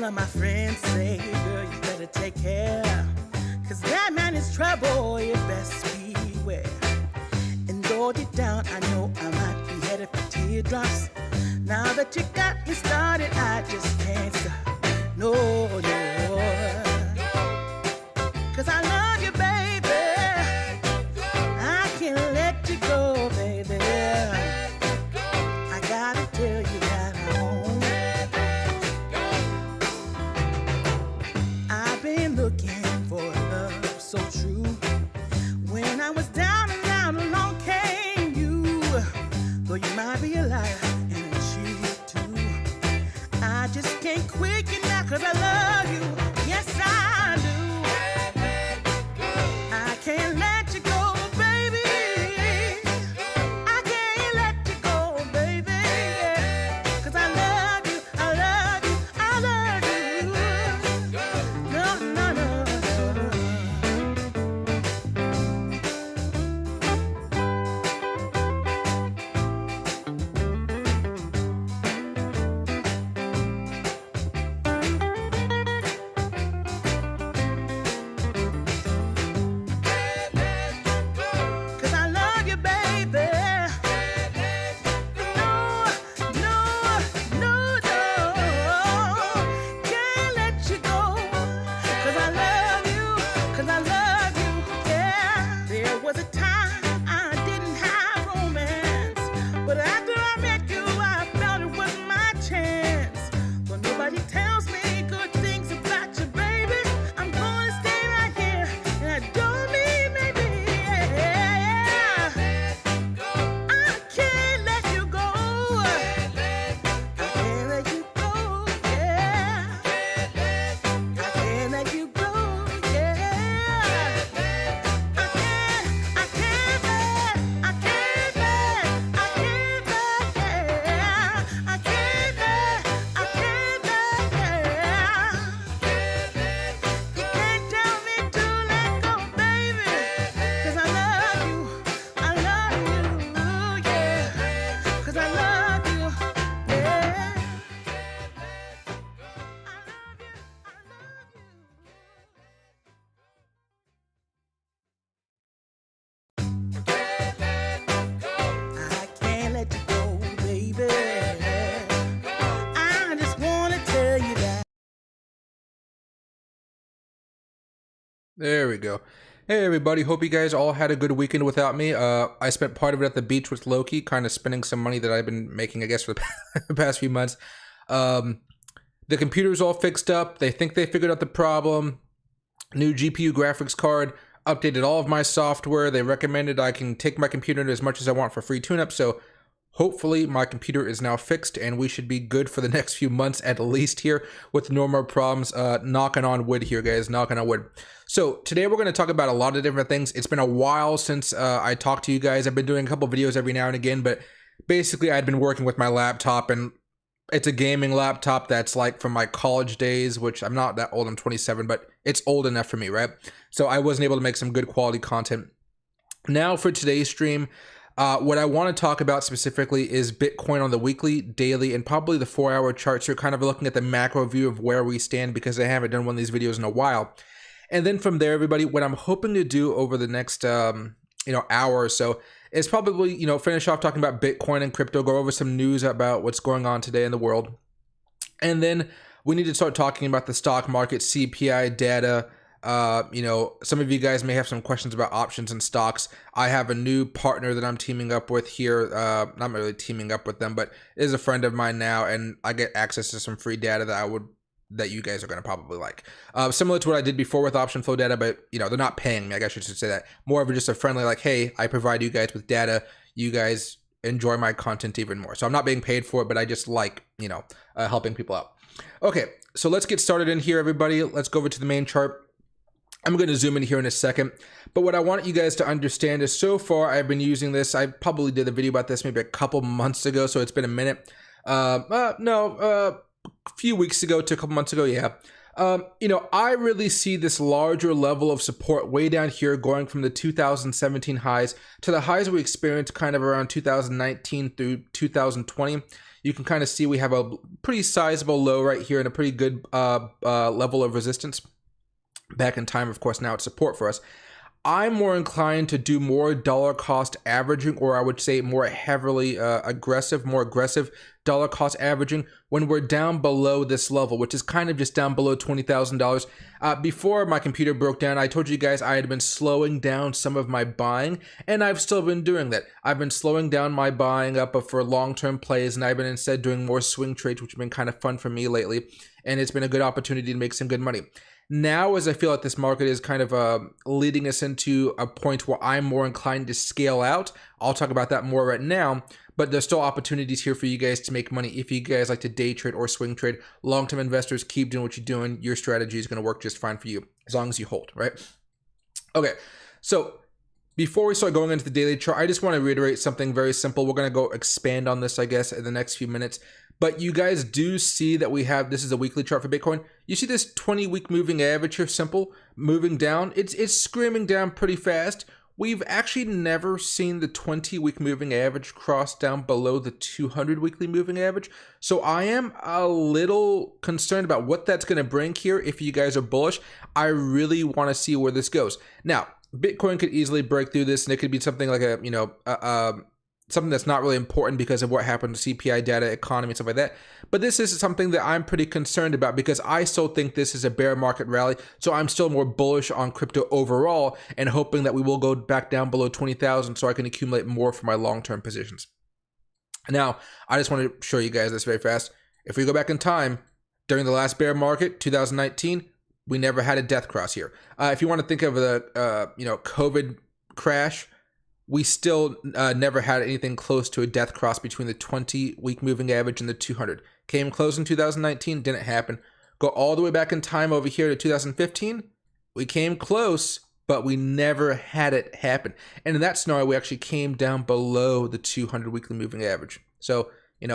of my friends say, girl, you better take care, 'cause that man is trouble, you best beware. And though deep down, I know I might be headed for teardrops. Now that you got me started, I just can't stop. No, no. 'Cause I love you, baby. I can't let you go, baby. I gotta tell you that I won't. I've been looking for love so true. When I was down and out, along came you. Though you might be a liar and a cheat too, I just can't quit you now 'cause I love you. Yes, I do. I can't let you go, baby. I can't let you go, baby. 'Cause I love you, I love you, I love you. No, no, no, There we go. Hey everybody, hope you guys all had a good weekend without me. I spent part of it at the beach with Loki, kind of spending some money that I've been making, I guess, for the past few months. The computer's all fixed up. They think they figured out the problem. New GPU graphics card, updated all of my software. They recommended I can take my computer as much as I want for free tune-up, so hopefully my computer is now fixed and we should be good for the next few months at least here with no more problems. Knocking on wood here, guys, knocking on wood. So today we're going to talk about a lot of different things. It's been a while since I talked to you guys. I've been doing a couple videos every now and again, but basically I'd been working with my laptop, and it's a gaming laptop that's like from my college days, which I'm not that old, I'm 27, but it's old enough for me, right? So I wasn't able to make some good quality content. Now for today's stream, what I want to talk about specifically is Bitcoin on the weekly, daily, and probably the 4-hour charts. You're kind of looking at the macro view of where we stand because I haven't done one of these videos in a while. And then from there, everybody, what I'm hoping to do over the next hour or so is probably, finish off talking about Bitcoin and crypto, go over some news about what's going on today in the world. And then we need to start talking about the stock market, CPI data. Some of you guys may have some questions about options and stocks. I have a new partner that I'm teaming up with here. Not really teaming up with them, but is a friend of mine now, and I get access to some free data that you guys are going to probably like. Similar to what I did before with option flow data, but they're not paying me. I guess I should say that. More of just a friendly, like, hey, I provide you guys with data. You guys enjoy my content even more. So I'm not being paid for it, but I just like, helping people out. Okay, so let's get started in here, everybody. Let's go over to the main chart. I'm going to zoom in here in a second, but what I want you guys to understand is so far I've been using this. I probably did a video about this maybe a couple months ago, so it's been a minute. A few weeks ago to a couple months ago, yeah. I really see this larger level of support way down here going from the 2017 highs to the highs we experienced kind of around 2019 through 2020. you can kind of see we have a pretty sizable low right here and a pretty good level of resistance back in time. Of course, now it's support for us. I'm more inclined to do more dollar cost averaging, or I would say more heavily more aggressive dollar cost averaging when we're down below this level, which is kind of just down below $20,000. Before my computer broke down, I told you guys I had been slowing down some of my buying, and I've still been doing that. I've been slowing down my buying up for long-term plays, and I've been instead doing more swing trades, which have been kind of fun for me lately, and it's been a good opportunity to make some good money. Now, as I feel like this market is kind of leading us into a point where I'm more inclined to scale out, I'll talk about that more right now, but there's still opportunities here for you guys to make money. If you guys like to day trade or swing trade, long-term investors, keep doing what you're doing. Your strategy is going to work just fine for you as long as you hold, right? Okay, so before we start going into the daily chart, I just want to reiterate something very simple. We're going to go expand on this, I guess, in the next few minutes. But you guys do see that we have, this is a weekly chart for Bitcoin. You see this 20-week moving average here, simple, moving down. It's screaming down pretty fast. We've actually never seen the 20-week moving average cross down below the 200 weekly moving average. So I am a little concerned about what that's going to bring here. If you guys are bullish, I really want to see where this goes. Now, Bitcoin could easily break through this, and it could be something like something that's not really important because of what happened to CPI data, economy, and stuff like that. But this is something that I'm pretty concerned about because I still think this is a bear market rally. So I'm still more bullish on crypto overall and hoping that we will go back down below 20,000 so I can accumulate more for my long-term positions. Now, I just want to show you guys this very fast. If we go back in time, during the last bear market, 2019, we never had a death cross here. If you want to think of the COVID crash, we still never had anything close to a death cross between the 20-week moving average and the 200. Came close in 2019, didn't happen. Go all the way back in time over here to 2015. We came close, but we never had it happen. And in that scenario, we actually came down below the 200 weekly moving average. So, and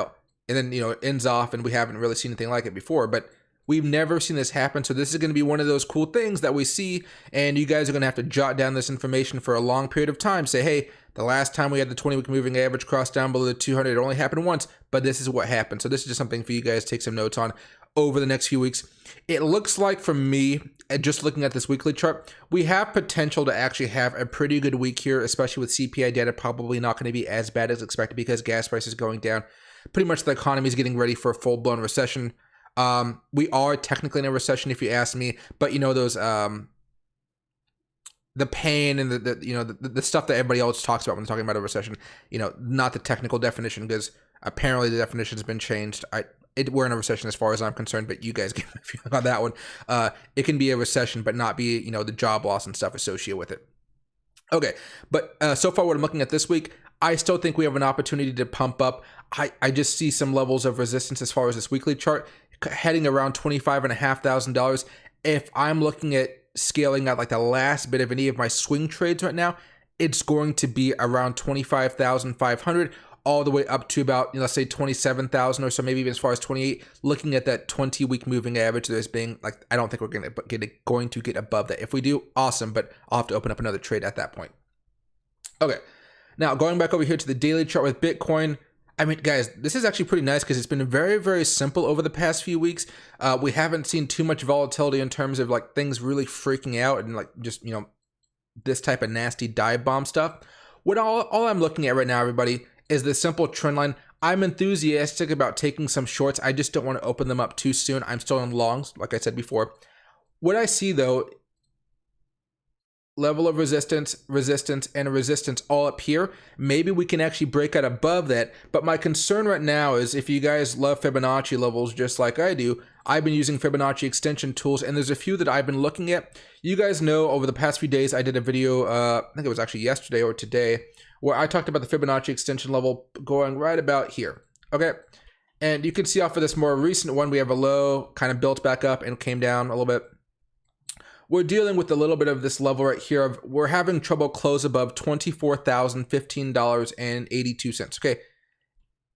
then, it ends off and we haven't really seen anything like it before, but we've never seen this happen. So this is going to be one of those cool things that we see, and you guys are going to have to jot down this information for a long period of time. Say, hey, the last time we had the 20-week moving average cross down below the 200, it only happened once, but this is what happened. So this is just something for you guys to take some notes on over the next few weeks. It looks like, for me, just looking at this weekly chart, we have potential to actually have a pretty good week here, especially with CPI data probably not going to be as bad as expected because gas prices going down. Pretty much the economy is getting ready for a full-blown recession. We are technically in a recession if you ask me, but those the pain and the stuff that everybody else talks about when talking about a recession, not the technical definition, because apparently the definition has been changed. We're in a recession as far as I'm concerned, but you guys get my feeling on that one. It can be a recession, but not be the job loss and stuff associated with it. Okay, but so far what I'm looking at this week, I still think we have an opportunity to pump up. I just see some levels of resistance as far as this weekly chart heading around $25,500. If I'm looking at scaling out like the last bit of any of my swing trades right now, it's going to be around 25,500 all the way up to about, let's say 27,000 or so, maybe even as far as 28. Looking at that 20-week moving average, there's being like, I don't think we're going to get above that. If we do, awesome, but I'll have to open up another trade at that point. Okay, now going back over here to the daily chart with Bitcoin. I mean, guys, this is actually pretty nice because it's been very, very simple over the past few weeks. We haven't seen too much volatility in terms of like things really freaking out and like just, this type of nasty dive bomb stuff. What all I'm looking at right now, everybody, is the simple trend line. I'm enthusiastic about taking some shorts. I just don't want to open them up too soon. I'm still in longs, like I said before. What I see though, level of resistance, and resistance all up here. Maybe we can actually break out above that. But my concern right now is if you guys love Fibonacci levels just like I do, I've been using Fibonacci extension tools, and there's a few that I've been looking at. You guys know over the past few days, I did a video, I think it was actually yesterday or today, where I talked about the Fibonacci extension level going right about here. Okay. And you can see off of this more recent one, we have a low kind of built back up and came down a little bit. We're dealing with a little bit of this level right here of we're having trouble close above $24,015.82. Okay,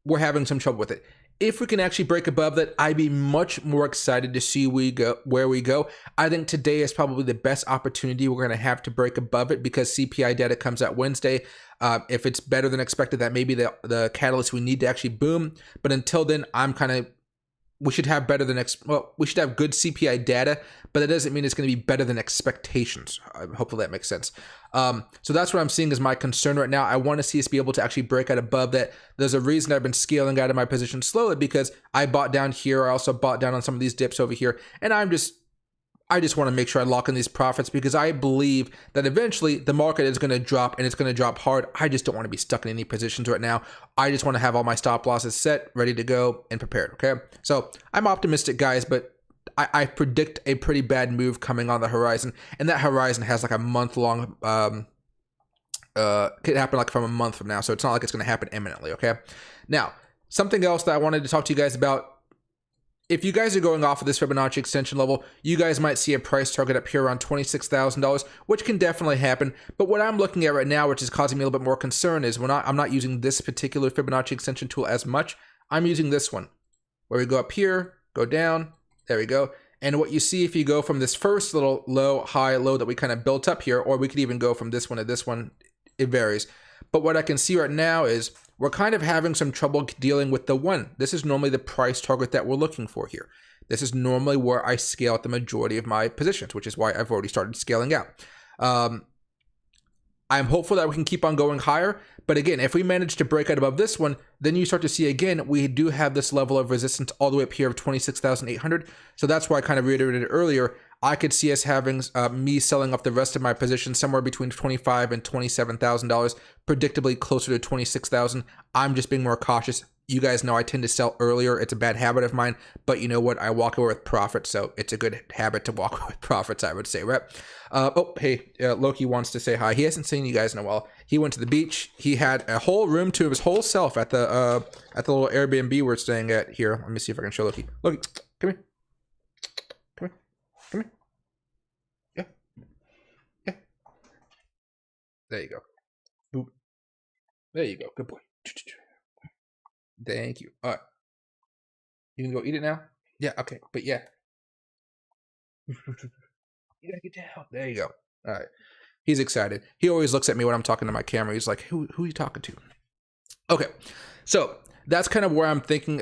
we're having some trouble with it. If we can actually break above that, I'd be much more excited to see where we go. I think today is probably the best opportunity we're going to have to break above it because CPI data comes out Wednesday. If it's better than expected, that may be the catalyst we need to actually boom. But until then, we should have better than we should have good CPI data, but that doesn't mean it's going to be better than expectations. Hopefully that makes sense. So that's what I'm seeing as my concern right now. I want to see us be able to actually break out above that. There's a reason I've been scaling out of my position slowly because I bought down here. I also bought down on some of these dips over here, and I just want to make sure I lock in these profits because I believe that eventually the market is going to drop and it's going to drop hard. I just don't want to be stuck in any positions right now. I just want to have all my stop losses set, ready to go, and prepared, okay? So I'm optimistic, guys, but I predict a pretty bad move coming on the horizon, and that horizon has like a month-long, could happen like from a month from now, so it's not like it's going to happen imminently, okay? Now, something else that I wanted to talk to you guys about. If you guys are going off of this Fibonacci extension level, you guys might see a price target up here around $26,000, which can definitely happen. But what I'm looking at right now, which is causing me a little bit more concern, is I'm not using this particular Fibonacci extension tool as much. I'm using this one, where we go up here, go down, there we go. And what you see if you go from this first little low, high, low that we kind of built up here, or we could even go from this one to this one, it varies. But what I can see right now is we're kind of having some trouble dealing with the one. This is normally the price target that we're looking for here. This is normally where I scale out the majority of my positions, which is why I've already started scaling out. I'm hopeful that we can keep on going higher. But again, if we manage to break out above this one, then you start to see again, we do have this level of resistance all the way up here of 26,800. So that's why I kind of reiterated earlier, I could see us having me selling off the rest of my position somewhere between $25,000 and $27,000, predictably closer to $26,000. I'm just being more cautious. You guys know I tend to sell earlier. It's a bad habit of mine, but you know what? I walk away with profits, so it's a good habit to walk away with profits, I would say, right? Hey, Loki wants to say hi. He hasn't seen you guys in a while. He went to the beach. He had a whole room to his whole self at the little Airbnb we're staying at here. Let me see if I can show Loki. Loki, come here. Come here. Come here. Yeah. Yeah. There you go. Boop. There you go. Good boy. Thank you. All right. You can go eat it now? Yeah, okay. But yeah. You gotta get down. There you go. All right. He's excited. He always looks at me when I'm talking to my camera. He's like, who are you talking to? Okay. So that's kind of where I'm thinking,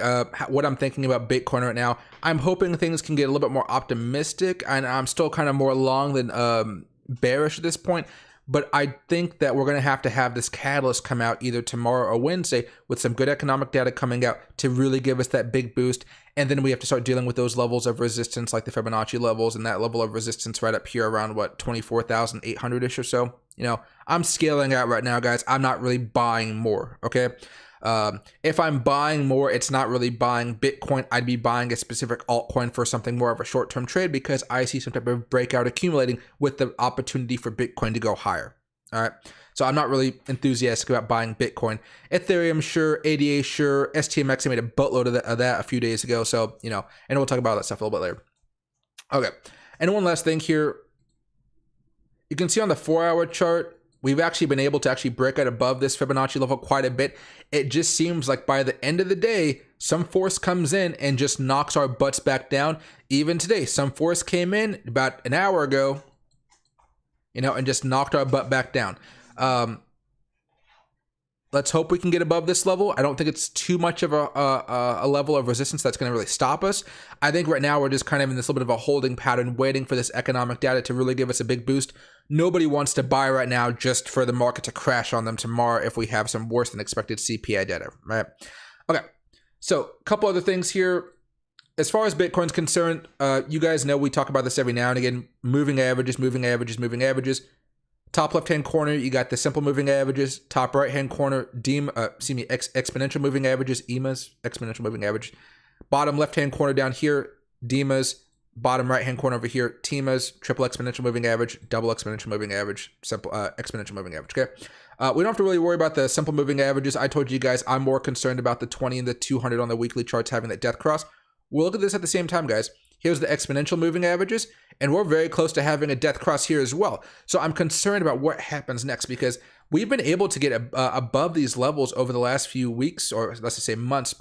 what I'm thinking about Bitcoin right now. I'm hoping things can get a little bit more optimistic, and I'm still kind of more long than bearish at this point. But I think that we're going to have this catalyst come out either tomorrow or Wednesday with some good economic data coming out to really give us that big boost. And then we have to start dealing with those levels of resistance like the Fibonacci levels and that level of resistance right up here around, what, 24,800-ish or so. You know, I'm scaling out right now, guys. I'm not really buying more, okay? If I'm buying more, it's not really buying Bitcoin. I'd be buying a specific altcoin for something more of a short-term trade because I see some type of breakout accumulating with the opportunity for Bitcoin to go higher. All right. So I'm not really enthusiastic about buying Bitcoin. Ethereum, sure. ADA, sure. STMX, I made a boatload of that a few days ago. So, you know, and we'll talk about that stuff a little bit later. Okay. And one last thing here. You can see on the 4-hour chart, we've actually been able to actually break out above this Fibonacci level quite a bit. It just seems like by the end of the day, some force comes in and just knocks our butts back down. Even today, some force came in about an hour ago, you know, and just knocked our butt back down. Let's hope we can get above this level. I don't think it's too much of a level of resistance that's going to really stop us. I think right now we're just kind of in this little bit of a holding pattern, waiting for this economic data to really give us a big boost. Nobody wants to buy right now just for the market to crash on them tomorrow if we have some worse than expected CPI data, right? Okay, so a couple other things here. As far as Bitcoin's concerned, you guys know we talk about this every now and again. Moving averages, moving averages, moving averages. Top left-hand corner, you got the simple moving averages. Top right-hand corner, exponential moving averages, EMAs, exponential moving average. Bottom left-hand corner down here, DEMAs. Bottom right-hand corner over here, TEMAs, triple exponential moving average, double exponential moving average, simple exponential moving average, okay? We don't have to really worry about the simple moving averages. I told you guys I'm more concerned about the 20 and the 200 on the weekly charts having that death cross. We'll look at this at the same time, guys. Here's the exponential moving averages, and we're very close to having a death cross here as well. So I'm concerned about what happens next because we've been able to get above these levels over the last few weeks, or let's just say months,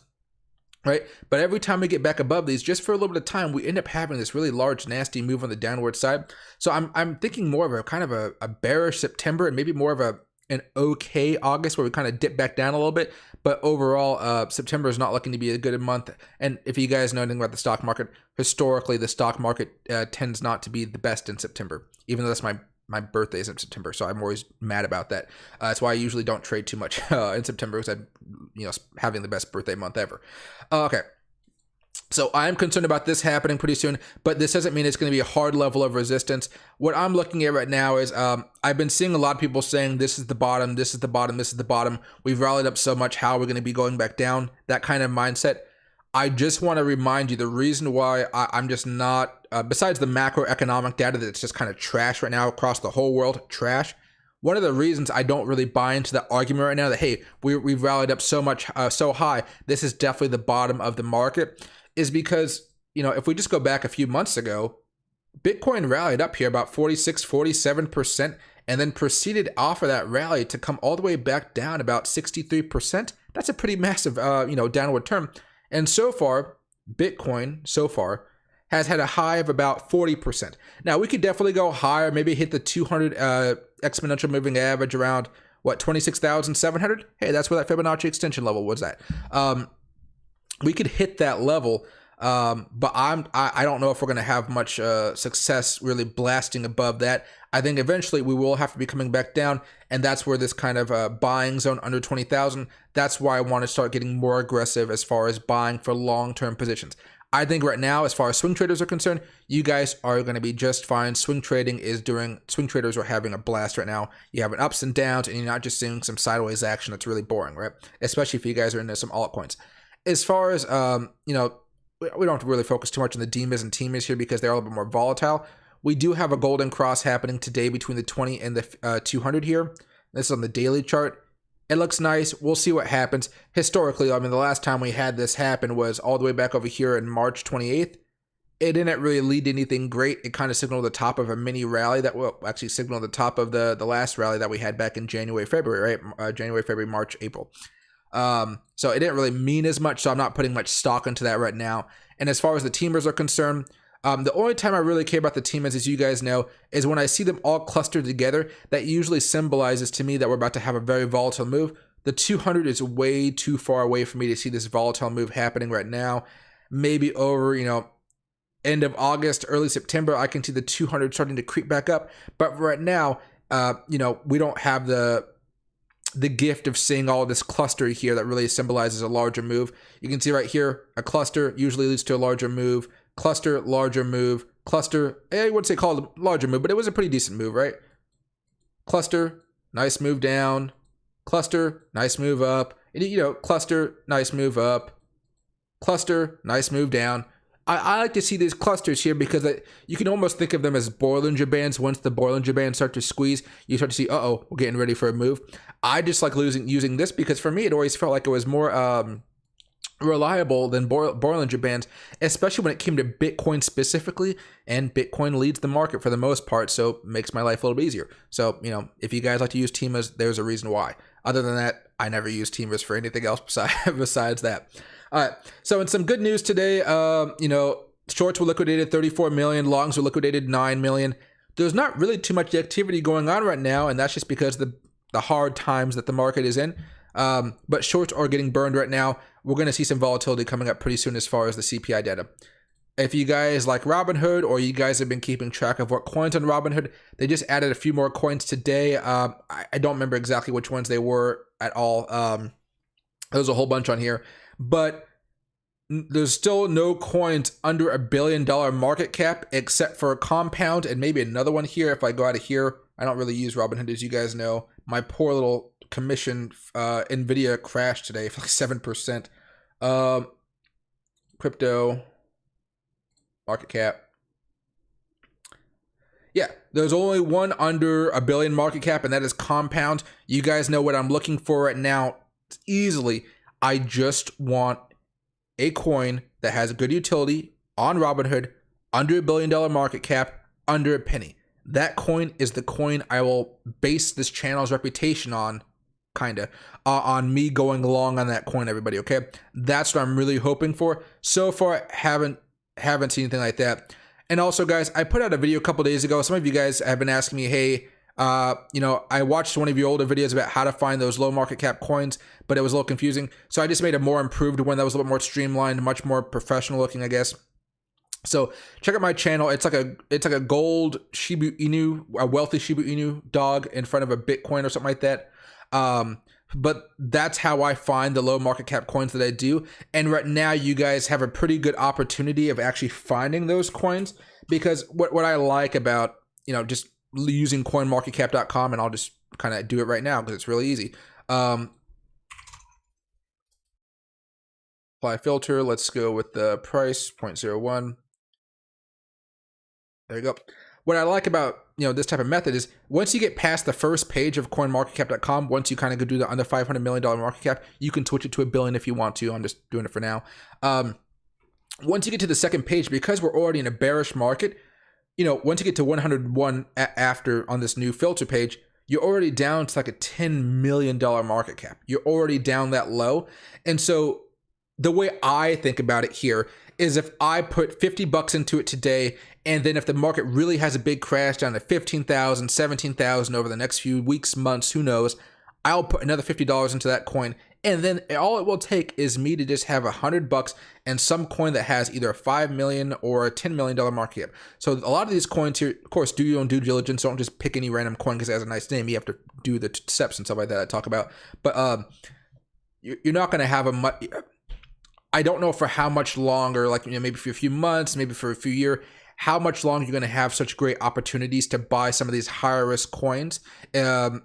right? But every time we get back above these, just for a little bit of time, we end up having this really large, nasty move on the downward side. So I'm thinking more of a kind of a bearish September and maybe more of an okay August where we kind of dip back down a little bit. But overall, September is not looking to be a good month. And if you guys know anything about the stock market, historically, the stock market tends not to be the best in September, even though that's my birthday is in September, so I'm always mad about that. That's why I usually don't trade too much in September, because I'm, having the best birthday month ever. Okay. So I'm concerned about this happening pretty soon, but this doesn't mean it's going to be a hard level of resistance. What I'm looking at right now is I've been seeing a lot of people saying this is the bottom, this is the bottom, this is the bottom. We've rallied up so much, how are we going to be going back down? That kind of mindset. I just want to remind you the reason why I'm just not, besides the macroeconomic data that's just kind of trash right now across the whole world, trash. One of the reasons I don't really buy into that argument right now that, hey, we've rallied up so much, so high, this is definitely the bottom of the market, is because, if we just go back a few months ago, Bitcoin rallied up here about 46, 47%, and then proceeded off of that rally to come all the way back down about 63%. That's a pretty massive, downward turn. And so far, Bitcoin has had a high of about 40%. Now, we could definitely go higher, maybe hit the 200 exponential moving average around, 26,700? Hey, that's where that Fibonacci extension level was at. We could hit that level, but I don't know if we're going to have much success really blasting above that. I think eventually we will have to be coming back down, and that's where this kind of buying zone under 20,000, that's why I want to start getting more aggressive as far as buying for long-term positions. I think right now, as far as swing traders are concerned, you guys are going to be just fine. Swing traders are having a blast right now. You're having ups and downs, and you're not just seeing some sideways action that's really boring, right? Especially if you guys are into some altcoins. As far as, we don't have to really focus too much on the DMAs and TMAs here because they're a little bit more volatile. We do have a golden cross happening today between the 20 and the 200 here. This is on the daily chart. It looks nice. We'll see what happens. Historically, the last time we had this happen was all the way back over here in March 28th. It didn't really lead to anything great. It kind of signaled the top of a mini rally that will actually signal the top of the last rally that we had back in January, February, right? January, February, March, April. So it didn't really mean as much, so I'm not putting much stock into that right now. And as far as the teamers are concerned, the only time I really care about the teamers, as you guys know, is when I see them all clustered together. That usually symbolizes to me that we're about to have a very volatile move. The 200 is way too far away for me to see this volatile move happening right now. Maybe over, end of August, early September, I can see the 200 starting to creep back up. But right now, we don't have the gift of seeing all this cluster here that really symbolizes a larger move. You can see right here, a cluster usually leads to a larger move. Cluster, larger move. Cluster, I wouldn't say call it a larger move, but it was a pretty decent move, right? Cluster, nice move down. Cluster, nice move up. And, cluster, nice move up. Cluster, nice move down. I like to see these clusters here because you can almost think of them as Bollinger Bands. Once the Bollinger Bands start to squeeze, you start to see, we're getting ready for a move. I just like using this because for me, it always felt like it was more reliable than Bollinger Bands, especially when it came to Bitcoin specifically, and Bitcoin leads the market for the most part, so it makes my life a little bit easier. So, if you guys like to use teamers, there's a reason why. Other than that, I never use teamers for anything else besides that. All right, so in some good news today, shorts were liquidated 34 million, longs were liquidated 9 million. There's not really too much activity going on right now, and that's just because the hard times that the market is in. But shorts are getting burned right now. We're going to see some volatility coming up pretty soon as far as the CPI data. If you guys like Robinhood, or you guys have been keeping track of what coins on Robinhood, they just added a few more coins today. I don't remember exactly which ones they were at all. There's a whole bunch on here, but there's still no coins under $1 billion market cap except for Compound and maybe another one here. If I go out of here, I don't really use Robinhood, as you guys know. My poor little commission, Nvidia crashed today for like 7%. Crypto market cap. Yeah, there's only one under $1 billion market cap, and that is Compound. You guys know what I'm looking for right now. Easily, I just want a coin that has a good utility on Robinhood, under $1 billion market cap, under a penny. That coin is the coin I will base this channel's reputation on kinda, on me going long on that coin, everybody, okay? That's what I'm really hoping for. So far, haven't seen anything like that. And also, guys, I put out a video a couple days ago. Some of you guys have been asking me, hey, I watched one of your older videos about how to find those low market cap coins, but it was a little confusing. So I just made a more improved one that was a little bit more streamlined, much more professional looking, I guess. So check out my channel. It's like a gold Shiba Inu, a wealthy Shiba Inu dog in front of a Bitcoin or something like that. But that's how I find the low market cap coins that I do. And right now you guys have a pretty good opportunity of actually finding those coins, because what I like about, just using coinmarketcap.com, and I'll just kind of do it right now because it's really easy. Apply filter. Let's go with the price 0.01. There you go. What I like about this type of method is once you get past the first page of coinmarketcap.com, once you kind of go do the under $500 million market cap, you can switch it to $1 billion if you want to. I'm just doing it for now. Once you get to the second page, because we're already in a bearish market, once you get to 101 after on this new filter page, you're already down to like a $10 million market cap. You're already down that low. And so the way I think about it here is if I put $50 into it today, and then if the market really has a big crash down to 15,000, 17,000 over the next few weeks, months, who knows, I'll put another $50 into that coin. And then all it will take is me to just have $100 and some coin that has either a 5 million or a $10 million market cap. So a lot of these coins here, of course, do your own due diligence. Don't just pick any random coin because it has a nice name. You have to do the steps and stuff like that I talk about. But you're not going to have a much. I don't know for how much longer, like maybe for a few months, maybe for a few years, how much longer you're going to have such great opportunities to buy some of these higher risk coins. And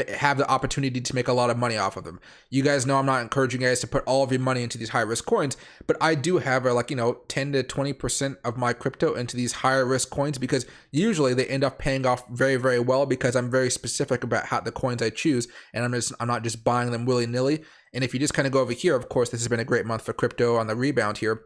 have the opportunity to make a lot of money off of them. You guys know I'm not encouraging you guys to put all of your money into these high risk coins, but I do have 10 to 20% of my crypto into these higher risk coins, because usually they end up paying off very, very well, because I'm very specific about how the coins I choose, and I'm not just buying them willy-nilly. And if you just kind of go over here, of course, this has been a great month for crypto on the rebound here.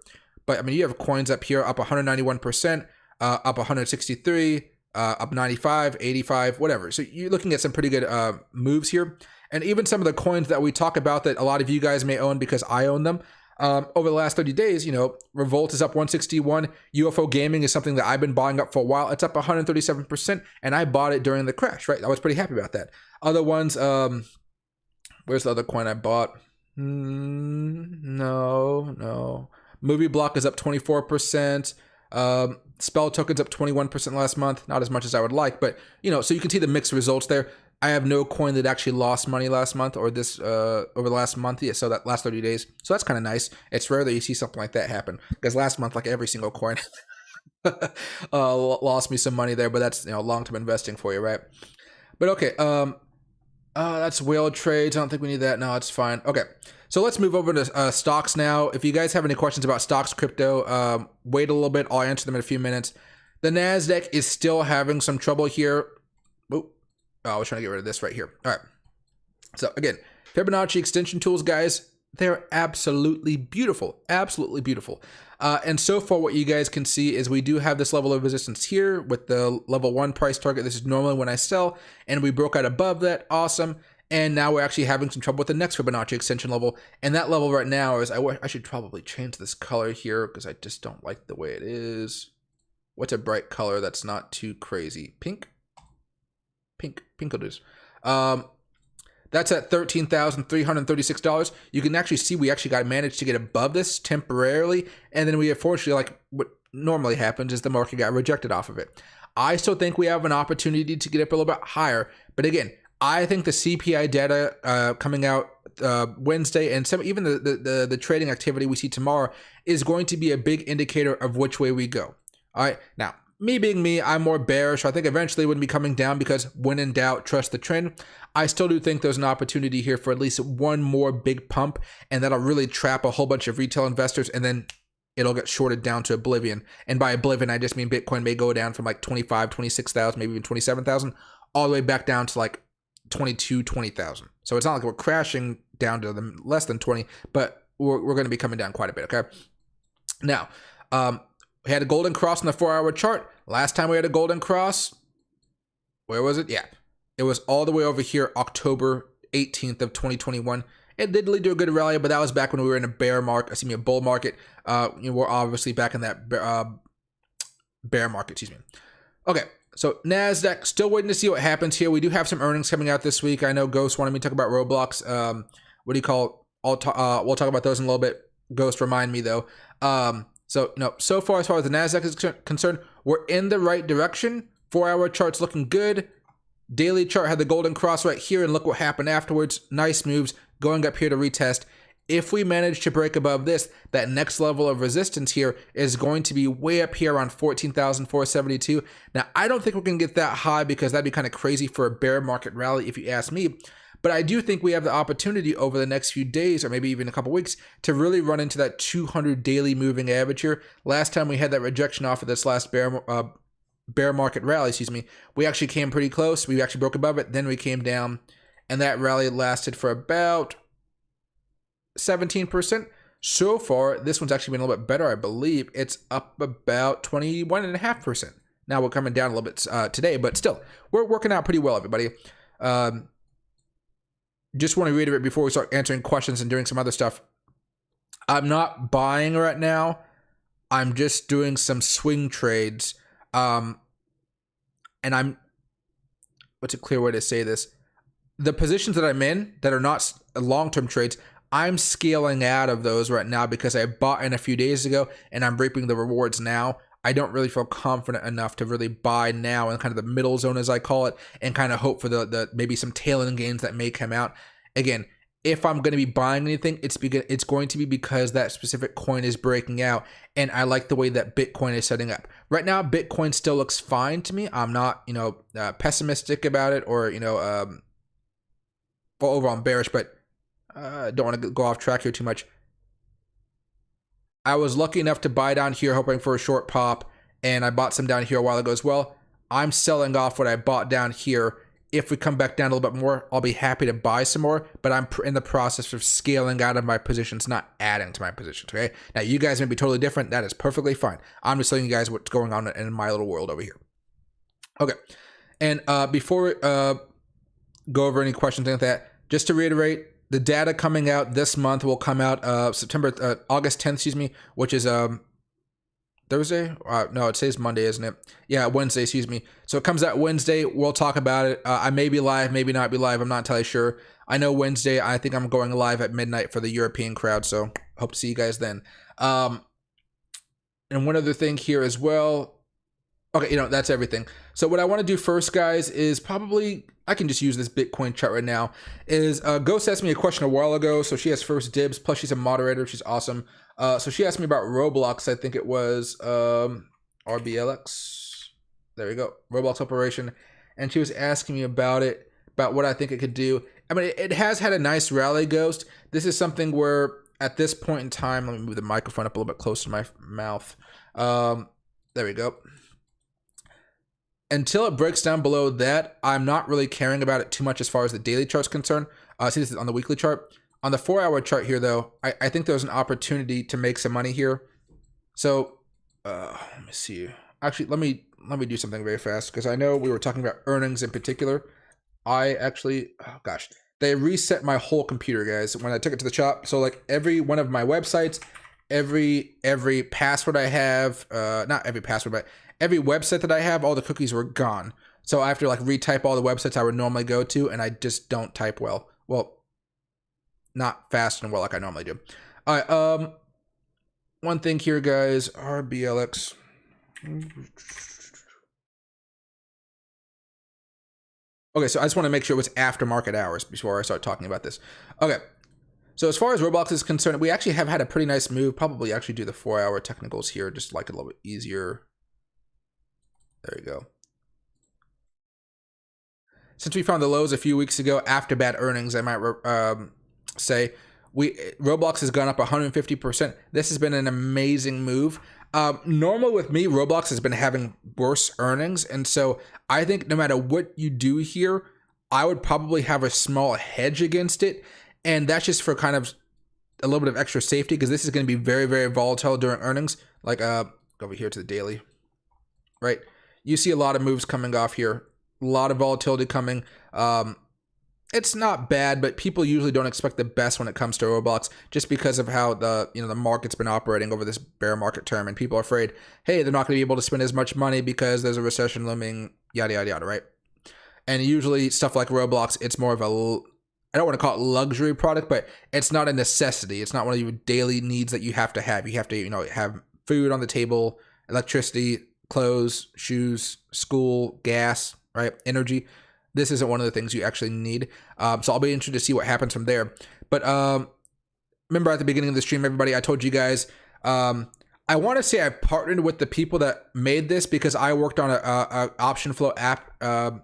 But I mean, you have coins up here up 191%, up 163, up 95, 85, whatever. So you're looking at some pretty good moves here. And even some of the coins that we talk about that a lot of you guys may own because I own them, over the last 30 days, Revolt is up 161. UFO Gaming is something that I've been buying up for a while. It's up 137%, and I bought it during the crash, right? I was pretty happy about that. Other ones, where's the other coin I bought? No. Movie Block is up 24%. Spell Token's up 21% last month. Not as much as I would like, but so you can see the mixed results there. I have no coin that actually lost money last month or this over the last month. Yeah, so that last 30 days. So that's kind of nice. It's rare that you see something like that happen, because last month, like every single coin lost me some money there, but that's long-term investing for you, right? But okay, that's whale trades. I don't think we need that. No, it's fine. Okay, so let's move over to stocks now. If you guys have any questions about stocks, crypto, wait a little bit. I'll answer them in a few minutes. The NASDAQ is still having some trouble here. I was trying to get rid of this right here. All right. So again, Fibonacci extension tools, guys, they're absolutely beautiful. Absolutely beautiful. And so far what you guys can see is we do have this level of resistance here with the level 1 price target. This is normally when I sell, and we broke out above that. Awesome. And now we're actually having some trouble with the next Fibonacci extension level. And that level right now is, I should probably change this color here because I just don't like the way it is. What's a bright color that's not too crazy? Pink? Pink it is. That's at $13,336. You can actually see we actually managed to get above this temporarily, and then we unfortunately, like what normally happens, is the market got rejected off of it. I still think we have an opportunity to get up a little bit higher, but again, I think the CPI data coming out Wednesday, and even the trading activity we see tomorrow is going to be a big indicator of which way we go. All right, now, me being me, I'm more bearish. I think eventually it would be coming down, because when in doubt, trust the trend. I still do think there's an opportunity here for at least one more big pump, and that'll really trap a whole bunch of retail investors, and then it'll get shorted down to oblivion. And by oblivion, I just mean Bitcoin may go down from like 25, 26,000, maybe even 27,000, all the way back down to like 22, 20,000. So it's not like we're crashing down to less than 20, but we're going to be coming down quite a bit, okay? Now, we had a golden cross on the 4-hour chart. Last time we had a golden cross, where was it? Yeah. It was all the way over here October 18th of 2021. It did lead to a good rally, but that was back when we were in a a bull market. We're obviously back in that bear market, Okay, so NASDAQ, still waiting to see what happens here. We do have some earnings coming out this week. I know Ghost wanted me to talk about Roblox. What do you call? We'll talk about those in a little bit. Ghost, remind me though. So far as the NASDAQ is concerned, we're in the right direction. 4-hour chart's looking good. Daily chart had the golden cross right here, and look what happened afterwards. Nice moves going up here to retest. If we manage to break above this, that next level of resistance here is going to be way up here around 14,472. Now, I don't think we're going to get that high because that'd be kind of crazy for a bear market rally if you ask me. But I do think we have the opportunity over the next few days or maybe even a couple weeks to really run into that 200 daily moving average here. Last time we had that rejection off of this last bear market rally, we actually came pretty close. We actually broke above it. Then we came down, and that rally lasted for about 17%. So far, this one's actually been a little bit better, I believe. It's up about 21.5%. Now we're coming down a little bit today, but still, we're working out pretty well, everybody. Just want to reiterate before we start answering questions and doing some other stuff. I'm not buying right now. I'm just doing some swing trades. And what's a clear way to say this? The positions that I'm in that are not long-term trades, I'm scaling out of those right now because I bought in a few days ago and I'm reaping the rewards now. I don't really feel confident enough to really buy now in kind of the middle zone, as I call it, and kind of hope for the maybe some tail-end gains that may come out. Again, if I'm going to be buying anything, it's going to be because that specific coin is breaking out, and I like the way that Bitcoin is setting up. Right now, Bitcoin still looks fine to me. I'm not, pessimistic about it or, overall I'm bearish, but I don't want to go off track here too much. I was lucky enough to buy down here hoping for a short pop, and I bought some down here a while ago as well. I'm selling off what I bought down here. If we come back down a little bit more, I'll be happy to buy some more, but I'm in the process of scaling out of my positions, not adding to my positions, okay? Now, you guys may be totally different. That is perfectly fine. I'm just telling you guys what's going on in my little world over here. Okay, and before we go over any questions like that, just to reiterate, the data coming out this month will come out August 10th, which is Thursday? No, it says Monday, isn't it? Yeah, Wednesday, So it comes out Wednesday. We'll talk about it. I may be live, maybe not be live. I'm not entirely sure. I know Wednesday, I think I'm going live at midnight for the European crowd, so hope to see you guys then. And one other thing here as well. Okay, that's everything. So what I want to do first, guys, is probably, I can just use this Bitcoin chart right now, is Ghost asked me a question a while ago, so she has first dibs, plus she's a moderator, she's awesome. So she asked me about Roblox, I think it was RBLX, there we go, Roblox operation, and she was asking me about it, about what I think it could do. I mean, it has had a nice rally, Ghost. This is something where, at this point in time, let me move the microphone up a little bit closer to my mouth. There we go. Until it breaks down below that, I'm not really caring about it too much as far as the daily chart's concerned. See, this is on the weekly chart. On the 4-hour chart here, though, I think there's an opportunity to make some money here. So, let me see. Actually, let me do something very fast because I know we were talking about earnings in particular. I actually, oh gosh, they reset my whole computer, guys, when I took it to the shop. So, like, every one of my websites, every password I have, not every password, but every website that I have, all the cookies were gone. So I have to like retype all the websites I would normally go to, and I just don't type well. Well, not fast and well like I normally do. All right, one thing here, guys, RBLX. Okay, so I just want to make sure it was after market hours before I start talking about this. Okay, so as far as Roblox is concerned, we actually have had a pretty nice move. Probably actually do the 4-hour technicals here, just like a little bit easier. There you go. Since we found the lows a few weeks ago after bad earnings, I might say, Roblox has gone up 150%. This has been an amazing move. Normal with me, Roblox has been having worse earnings. And so I think no matter what you do here, I would probably have a small hedge against it. And that's just for kind of a little bit of extra safety because this is going to be very, very volatile during earnings. Like, go over here to the daily, right? You see a lot of moves coming off here. lot of volatility coming. It's not bad, but people usually don't expect the best when it comes to Roblox, just because of how the market's been operating over this bear market term, and people are afraid, hey, they're not going to be able to spend as much money because there's a recession looming, yada yada yada, right? And usually stuff like Roblox, it's more of a, I don't want to call it luxury product, but it's not a necessity. It's not one of your daily needs that you have to have. You have to, have food on the table, electricity, clothes, shoes, school, gas, right? Energy. This isn't one of the things you actually need. So I'll be interested to see what happens from there. But remember at the beginning of the stream, everybody, I told you guys, I want to say I partnered with the people that made this because I worked on a option flow app a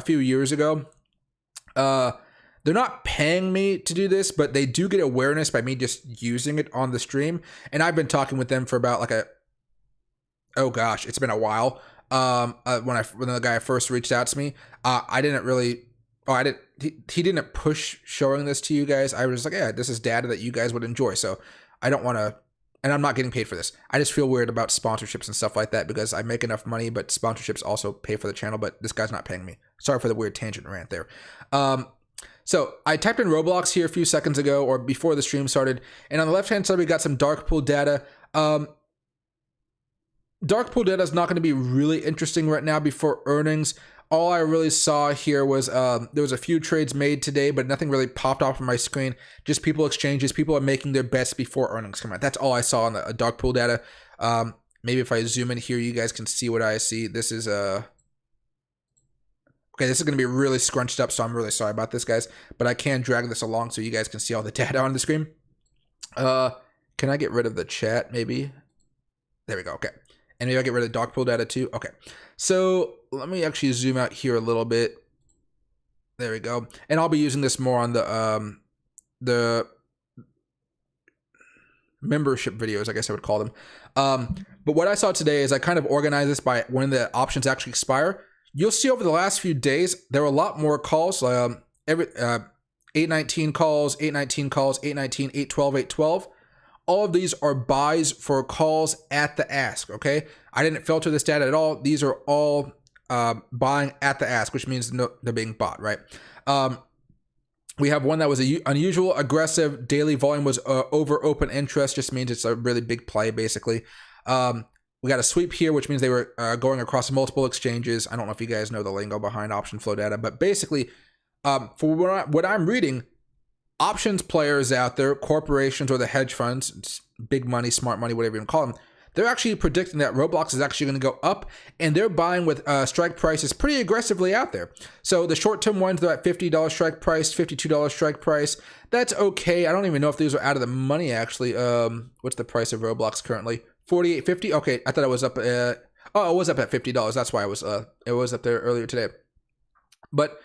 few years ago. They're not paying me to do this, but they do get awareness by me just using it on the stream. And I've been talking with them for about it's been a while. When the guy first reached out to me, he didn't push showing this to you guys. I was like, yeah, this is data that you guys would enjoy. So I don't want to, and I'm not getting paid for this. I just feel weird about sponsorships and stuff like that because I make enough money, but sponsorships also pay for the channel, but this guy's not paying me. Sorry for the weird tangent rant there. So I typed in Roblox here a few seconds ago or before the stream started. And on the left-hand side, we got some dark pool data. Dark pool data is not going to be really interesting right now before earnings. All I really saw here was there was a few trades made today, but nothing really popped off on my screen. Just people exchanges. People are making their bets before earnings come out. That's all I saw on the dark pool data. Maybe if I zoom in here, you guys can see what I see. This is okay, this is going to be really scrunched up, so I'm really sorry about this, guys. But I can drag this along so you guys can see all the data on the screen. Can I get rid of the chat, maybe? There we go, okay. And maybe I'll get rid of the dark pool data too. Okay, so let me actually zoom out here a little bit. There we go. And I'll be using this more on the membership videos, I guess I would call them. But what I saw today is I kind of organized this by when the options actually expire. You'll see over the last few days, there were a lot more calls. 819 calls, 819 calls, 819, 812, 812. All of these are buys for calls at the ask, okay? I didn't filter this data at all. These are all buying at the ask, which means they're being bought, right? We have one that was unusual, aggressive. Daily volume was over open interest, just means it's a really big play, basically. We got a sweep here, which means they were going across multiple exchanges. I don't know if you guys know the lingo behind option flow data, but basically, for what I'm reading, options players out there, corporations or the hedge funds, big money, smart money, whatever you want to call them, they're actually predicting that Roblox is actually going to go up, and they're buying with strike prices pretty aggressively out there. So the short-term ones, they're at $50 strike price, $52 strike price. That's okay. I don't even know if these are out of the money, actually. What's the price of Roblox currently? $48.50. Okay, I thought it was up. It was up at $50. That's why it was up there earlier today. But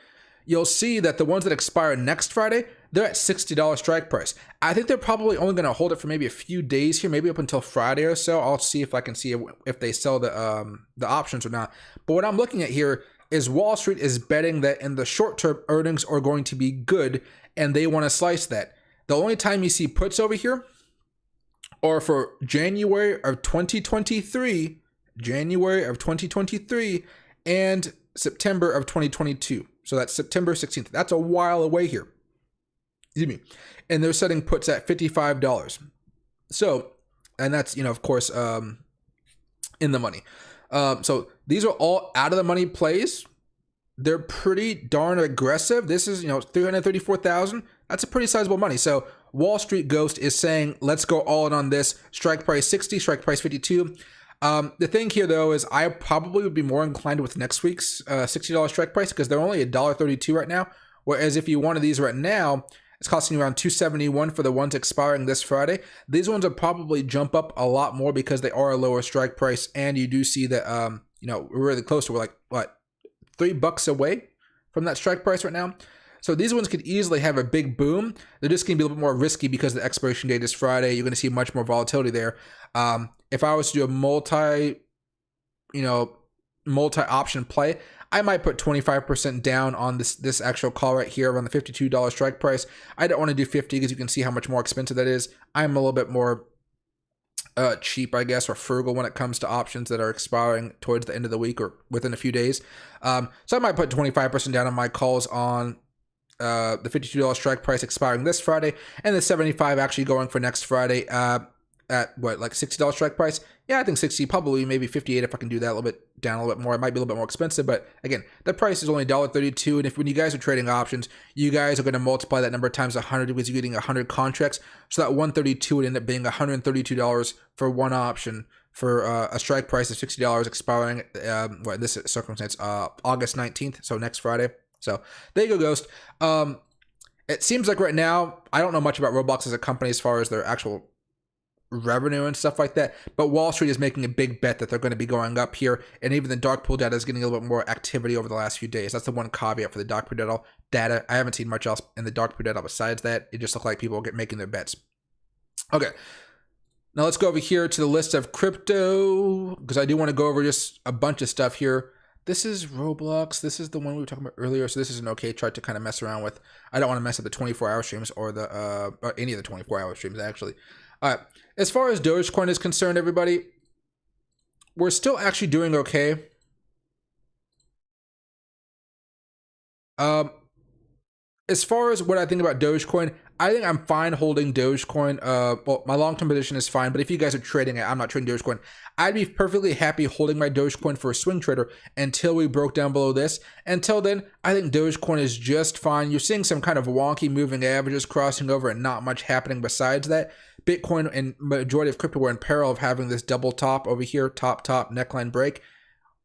you'll see that the ones that expire next Friday, they're at $60 strike price. I think they're probably only going to hold it for maybe a few days here, maybe up until Friday or so. I'll see if I can see if they sell the options or not. But what I'm looking at here is Wall Street is betting that in the short term, earnings are going to be good, and they want to slice that. The only time you see puts over here are for January of 2023, and September of 2022. So that's September 16th. That's a while away here. Excuse me. And they're setting puts at $55. So, and that's, of course, in the money. So these are all out of the money plays. They're pretty darn aggressive. This is, 334,000. That's a pretty sizable money. So Wall Street Ghost is saying, let's go all in on this. Strike price 60, strike price 52. The thing here, though, is I probably would be more inclined with next week's $60 strike price because they're only $1.32 right now. Whereas if you wanted these right now, it's costing you around $271 for the ones expiring this Friday. These ones will probably jump up a lot more because they are a lower strike price, and you do see that we're really close to, we're like what, $3 away from that strike price right now. So these ones could easily have a big boom. They're just going to be a little bit more risky because the expiration date is Friday. You're going to see much more volatility there. If I was to do a multi-option play, I might put 25% down on this actual call right here around the $52 strike price. I don't want to do 50 because you can see how much more expensive that is. I'm a little bit more cheap, I guess, or frugal when it comes to options that are expiring towards the end of the week or within a few days. So I might put 25% down on my calls on the $52 strike price expiring this Friday, and the 75 actually going for next Friday at what, like $60 strike price. Yeah, I think 60, probably maybe 58 if I can do that a little bit down a little bit more. It might be a little bit more expensive, but again, the price is only $1.32, and if when you guys are trading options, you guys are going to multiply that number times 100 because you're getting 100 contracts. So that 132 would end up being $132 for one option for a strike price of $60 expiring, well, in this circumstance, August 19th, so next Friday. So there you go, Ghost. It seems like right now, I don't know much about Roblox as a company as far as their actual revenue and stuff like that, but Wall Street is making a big bet that they're going to be going up here, and even the dark pool data is getting a little bit more activity over the last few days. That's the one caveat for the dark pool data. I haven't seen much else in the dark pool data besides that. It just looks like people are making their bets. Okay, now let's go over here to the list of crypto, because I do want to go over just a bunch of stuff here. This is Roblox. This is the one we were talking about earlier. So this is an okay chart to kind of mess around with. I don't want to mess up the 24-hour streams or the or any of the 24-hour streams, actually. All right. As far as Dogecoin is concerned, everybody, we're still actually doing okay. As far as what I think about Dogecoin, I think I'm fine holding Dogecoin. Well, my long-term position is fine, but if you guys are trading it, I'm not trading Dogecoin. I'd be perfectly happy holding my Dogecoin for a swing trader until we broke down below this. Until then, I think Dogecoin is just fine. You're seeing some kind of wonky moving averages crossing over and not much happening besides that. Bitcoin and majority of crypto were in peril of having this double top over here, top, neckline break.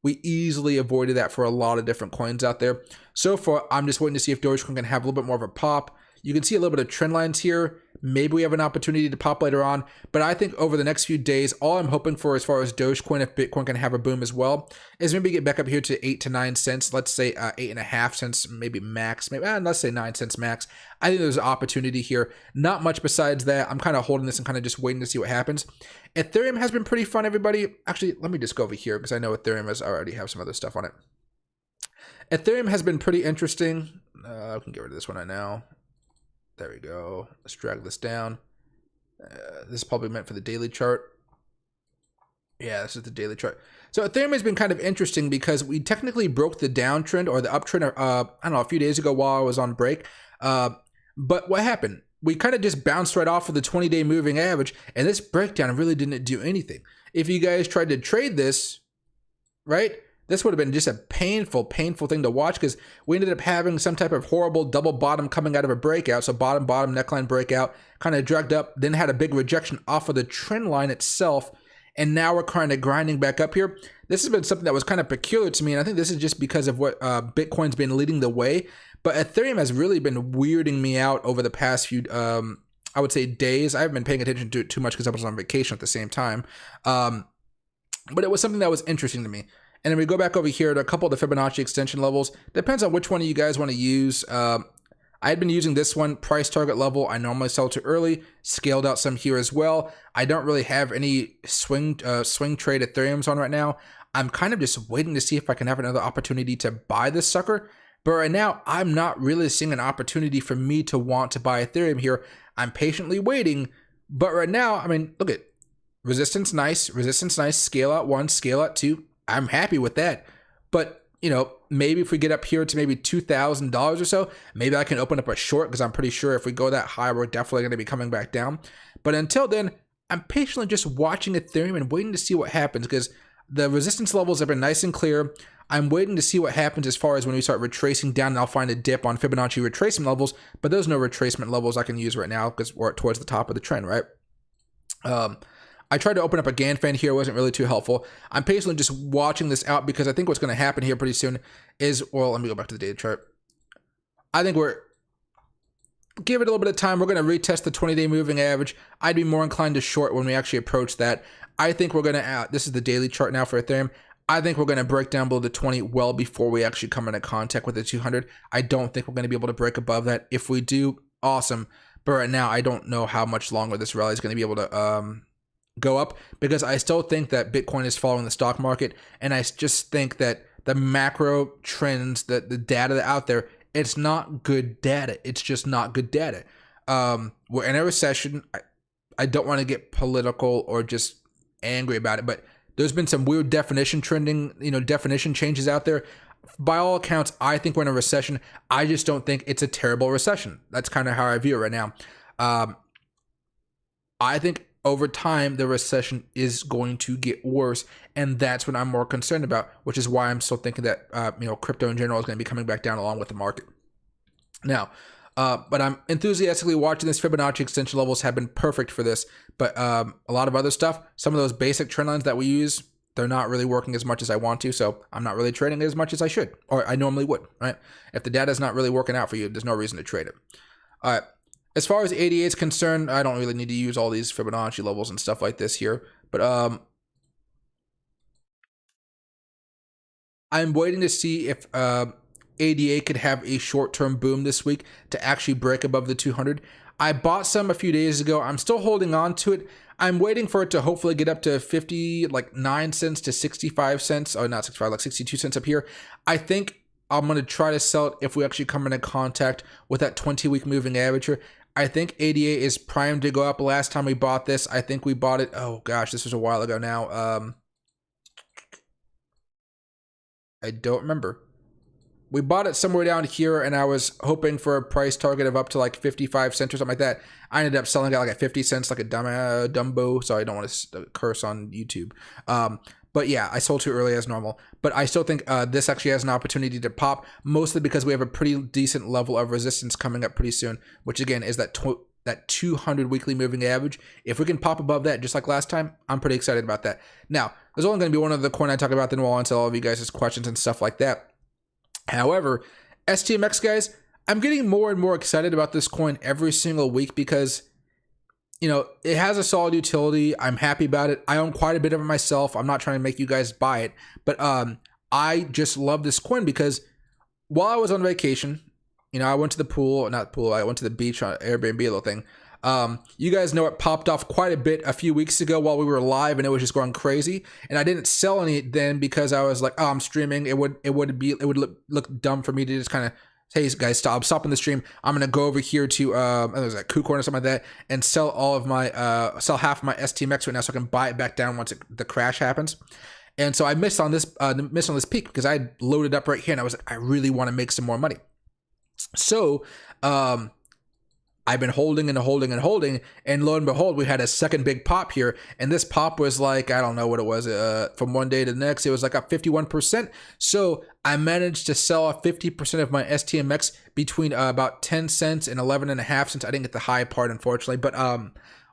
We easily avoided that for a lot of different coins out there. So far, I'm just waiting to see if Dogecoin can have a little bit more of a pop. You can see a little bit of trend lines here. Maybe we have an opportunity to pop later on. But I think over the next few days, all I'm hoping for as far as Dogecoin, if Bitcoin can have a boom as well, is maybe get back up here to 8 to 9 cents. Let's say 8.5 cents, maybe max. Maybe let's say 9 cents max. I think there's an opportunity here. Not much besides that. I'm kind of holding this and kind of just waiting to see what happens. Ethereum has been pretty fun, everybody. Actually, let me just go over here because I know Ethereum has already have some other stuff on it. Ethereum has been pretty interesting. I can get rid of this one right now. There we go. Let's drag this down. This is probably meant for the daily chart. Yeah, this is the daily chart. So Ethereum has been kind of interesting because we technically broke the downtrend or the uptrend, I don't know, a few days ago while I was on break. But what happened? We kind of just bounced right off of the 20-day moving average, and this breakdown really didn't do anything. If you guys tried to trade this, right, this would have been just a painful thing to watch because we ended up having some type of horrible double bottom coming out of a breakout. So bottom, neckline breakout, kind of dragged up, then had a big rejection off of the trend line itself. And now we're kind of grinding back up here. This has been something that was kind of peculiar to me. And I think this is just because of what Bitcoin's been leading the way. But Ethereum has really been weirding me out over the past few, I would say, days. I haven't been paying attention to it too much because I was on vacation at the same time. But it was something that was interesting to me. And then we go back over here to a couple of the Fibonacci extension levels. Depends on which one of you guys want to use. I had been using this one, price target level. I normally sell too early. Scaled out some here as well. I don't really have any swing trade Ethereums on right now. I'm kind of just waiting to see if I can have another opportunity to buy this sucker. But right now, I'm not really seeing an opportunity for me to want to buy Ethereum here. I'm patiently waiting. But right now, I mean, look at resistance, nice. Scale out 1, scale out 2. I'm happy with that. But, you know, maybe if we get up here to maybe $2,000 or so, maybe I can open up a short because I'm pretty sure if we go that high, we're definitely going to be coming back down. But until then, I'm patiently just watching Ethereum and waiting to see what happens because the resistance levels have been nice and clear. I'm waiting to see what happens as far as when we start retracing down and I'll find a dip on Fibonacci retracement levels, but there's no retracement levels I can use right now because we're towards the top of the trend, right? I tried to open up a GAN fan here. It wasn't really too helpful. I'm patiently just watching this out because I think what's going to happen here pretty soon is, well, let me go back to the data chart. I think give it a little bit of time. We're going to retest the 20-day moving average. I'd be more inclined to short when we actually approach that. I think we're going to, this is the daily chart now for Ethereum. I think we're going to break down below the 20 well before we actually come into contact with the 200. I don't think we're going to be able to break above that. If we do, awesome. But right now, I don't know how much longer this rally is going to be able to go up because I still think that Bitcoin is following the stock market. And I just think that the macro trends, the data out there, it's not good data. It's just not good data. We're in a recession. I don't want to get political or just angry about it, but there's been some weird definition changes out there. By all accounts, I think we're in a recession. I just don't think it's a terrible recession. That's kind of how I view it right now. I think over time, the recession is going to get worse, and that's what I'm more concerned about, which is why I'm still thinking that crypto in general is going to be coming back down along with the market. Now, but I'm enthusiastically watching this. Fibonacci extension levels have been perfect for this, but a lot of other stuff, some of those basic trend lines that we use, they're not really working as much as I want to, so I'm not really trading it as much as I should, or I normally would, right? If the data is not really working out for you, there's no reason to trade it. All right. As far as 88 is concerned, I don't really need to use all these Fibonacci levels and stuff like this here, but I'm waiting to see if 88 could have a short-term boom this week to actually break above the 200. I bought some a few days ago. I'm still holding on to it. I'm waiting for it to hopefully get up to 59 cents to 65 cents. Oh, not 65, like 62 cents up here. I think I'm going to try to sell it if we actually come into contact with that 20-week moving average here. I think 88 is primed to go up. Last time we bought this, I think we bought it. Oh gosh, this was a while ago now. I don't remember. We bought it somewhere down here, and I was hoping for a price target of up to like 55 cents or something like that. I ended up selling it like at 50 cents, like a dumbo. So I don't want to curse on YouTube. But yeah, I sold too early as normal. But I still think this actually has an opportunity to pop, mostly because we have a pretty decent level of resistance coming up pretty soon, which again is that 200 weekly moving average. If we can pop above that, just like last time, I'm pretty excited about that. Now, there's only going to be one other coin I talk about, then we'll answer all of you guys' questions and stuff like that. However, STMX, guys, I'm getting more and more excited about this coin every single week because, it has a solid utility. I'm happy about it. I own quite a bit of it myself. I'm not trying to make you guys buy it, but I just love this coin because while I was on vacation, I went to the pool, not pool, I went to the beach on Airbnb, little thing. You guys know it popped off quite a bit a few weeks ago while we were live, and it was just going crazy. And I didn't sell any then because I was like, oh, I'm streaming. It would look dumb for me to just kind of, hey guys, I'm stopping the stream. I'm gonna go over here to there's like KuCoin or something like that, and sell all of my sell half of my STMX right now so I can buy it back down once the crash happens. And so I missed on this peak because I loaded up right here, and I was like, I really want to make some more money. So I've been holding and holding and holding, and lo and behold, we had a second big pop here, and this pop was like, I don't know what it was, from one day to the next, it was like up 51%, so I managed to sell off 50% of my STMX between about 10 cents and 11.5 cents. I didn't get the high part, unfortunately, but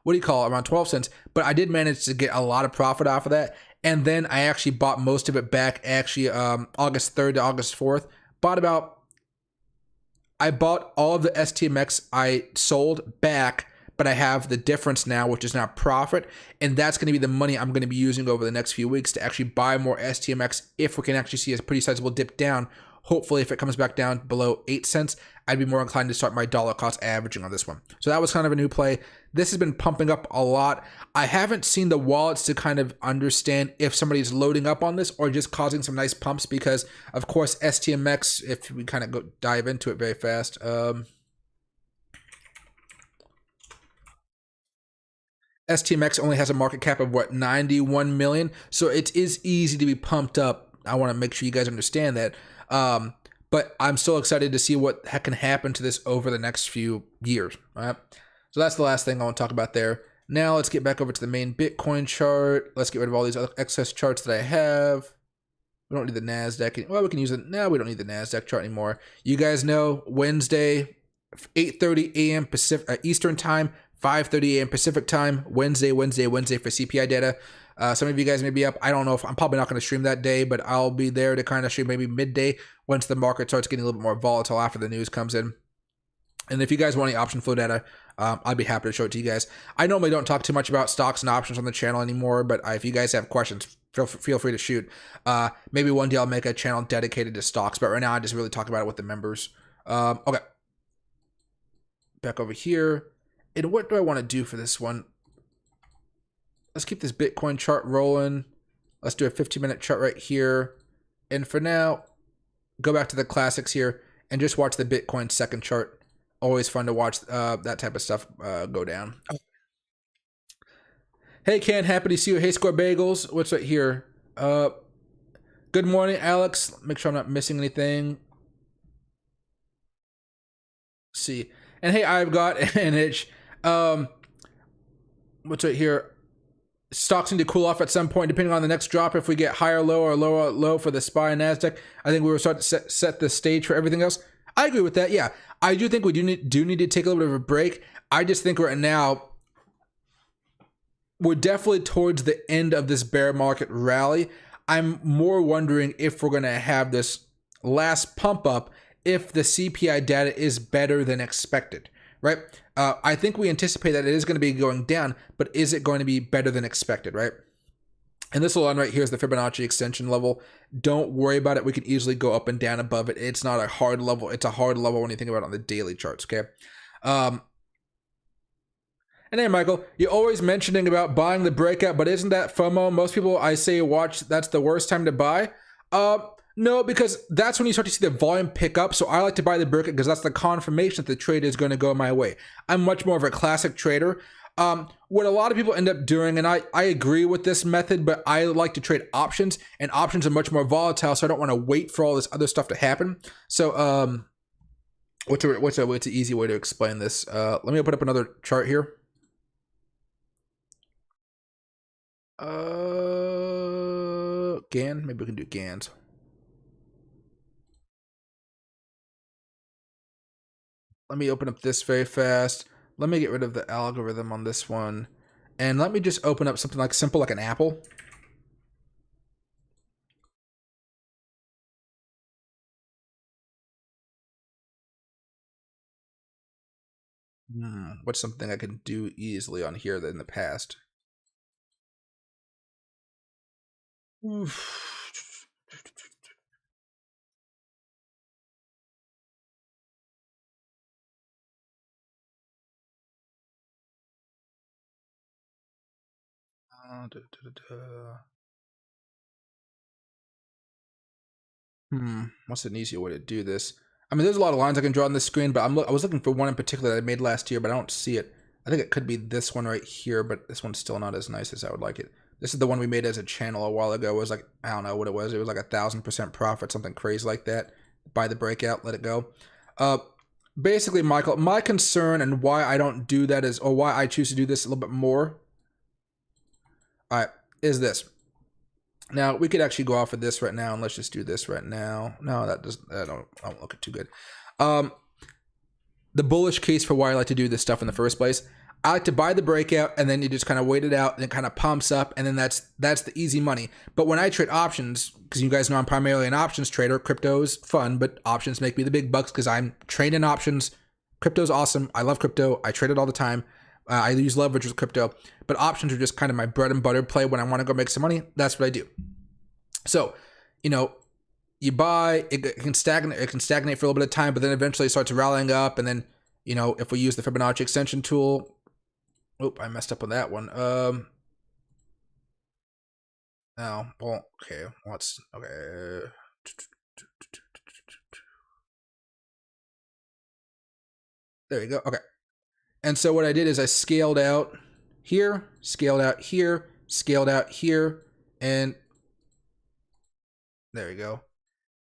what do you call it, around 12 cents, but I did manage to get a lot of profit off of that, and then I actually bought most of it back, actually, August 3rd to August 4th, I bought all of the STMX I sold back, but I have the difference now, which is now profit, and that's going to be the money I'm going to be using over the next few weeks to actually buy more STMX if we can actually see a pretty sizable dip down. Hopefully, if it comes back down below 8 cents, I'd be more inclined to start my dollar cost averaging on this one. So that was kind of a new play. This has been pumping up a lot. I haven't seen the wallets to kind of understand if somebody's loading up on this or just causing some nice pumps because, of course, STMX, if we kind of dive into it very fast. STMX only has a market cap of, 91 million? So it is easy to be pumped up. I want to make sure you guys understand that. But I'm still excited to see what can happen to this over the next few years. All right. So that's the last thing I want to talk about there. Now let's get back over to the main Bitcoin chart. Let's get rid of all these other excess charts that I have. We don't need the NASDAQ. Well, we can use it. No, we don't need the NASDAQ chart anymore. You guys know Wednesday, 8:30 a.m. Pacific Eastern time, 5:30 a.m. Pacific time. Wednesday for CPI data. Some of you guys may be up. I don't know if I'm probably not going to stream that day, but I'll be there to kind of stream maybe midday once the market starts getting a little bit more volatile after the news comes in. And if you guys want any option flow data, I'd be happy to show it to you guys. I normally don't talk too much about stocks and options on the channel anymore, but if you guys have questions, feel free to shoot. Maybe one day I'll make a channel dedicated to stocks, but right now I just really talk about it with the members. Okay. Back over here. And what do I want to do for this one? Let's keep this Bitcoin chart rolling. Let's do a 15-minute chart right here. And for now, go back to the classics here and just watch the Bitcoin second chart. Always fun to watch that type of stuff go down. Hey Ken, happy to see you. Hey Score Bagels, what's right here? Good morning, Alex. Make sure I'm not missing anything. Let's see. And hey, I've got an itch. What's right here? Stocks need to cool off at some point, depending on the next drop. If we get higher low or lower low for the SPY and NASDAQ, I think we will start to set the stage for everything else. I agree with that. Yeah, I do think we do need to take a little bit of a break. I just think right now we're definitely towards the end of this bear market rally. I'm more wondering if we're going to have this last pump up if the CPI data is better than expected, right? I think we anticipate that it is going to be going down, but is it going to be better than expected, right? And this line right here is the Fibonacci extension level. Don't worry about it. We can easily go up and down above it. It's not a hard level. It's a hard level when you think about it on the daily charts, okay? And hey, Michael, you're always mentioning about buying the breakout, but isn't that FOMO? Most people I say watch, that's the worst time to buy. No, because that's when you start to see the volume pick up. So I like to buy the breakout because that's the confirmation that the trade is going to go my way. I'm much more of a classic trader. What a lot of people end up doing, and I agree with this method, but I like to trade options, and options are much more volatile, so I don't want to wait for all this other stuff to happen. So what's an easy way to explain this? Let me open up another chart here. GAN, maybe we can do GANs. Let me open up this very fast. Let me get rid of the algorithm on this one. And let me just open up something like simple like an apple. What's something I can do easily on here than in the past? Oof. What's an easier way to do this? I mean, there's a lot of lines I can draw on this screen, but I was looking for one in particular that I made last year, but I don't see it. I think it could be this one right here, but this one's still not as nice as I would like it. This is the one we made as a channel a while ago. It was like, I don't know what it was. It was like 1,000% profit, something crazy like that. Buy the breakout, let it go. Basically, Michael, my concern and why I don't do that is, or why I choose to do this a little bit more, all right, is this. Now, we could actually go off of this right now, and let's just do this right now. No, that don't look it too good. The bullish case for why I like to do this stuff in the first place. I like to buy the breakout, and then you just kind of wait it out, and it kind of pumps up, and then that's the easy money. But when I trade options, because you guys know I'm primarily an options trader, crypto's fun, but options make me the big bucks because I'm trading options. Crypto's awesome. I love crypto. I trade it all the time. I use leverage with crypto, but options are just kind of my bread and butter play. When I want to go make some money, that's what I do. So, you know, you buy, it can stagnate for a little bit of time, but then eventually it starts rallying up. And then, you know, if we use the Fibonacci extension tool, oop, I messed up on that one. Oh, well, okay, okay. There you go. Okay. And so what I did is I scaled out here, scaled out here, scaled out here, and there we go.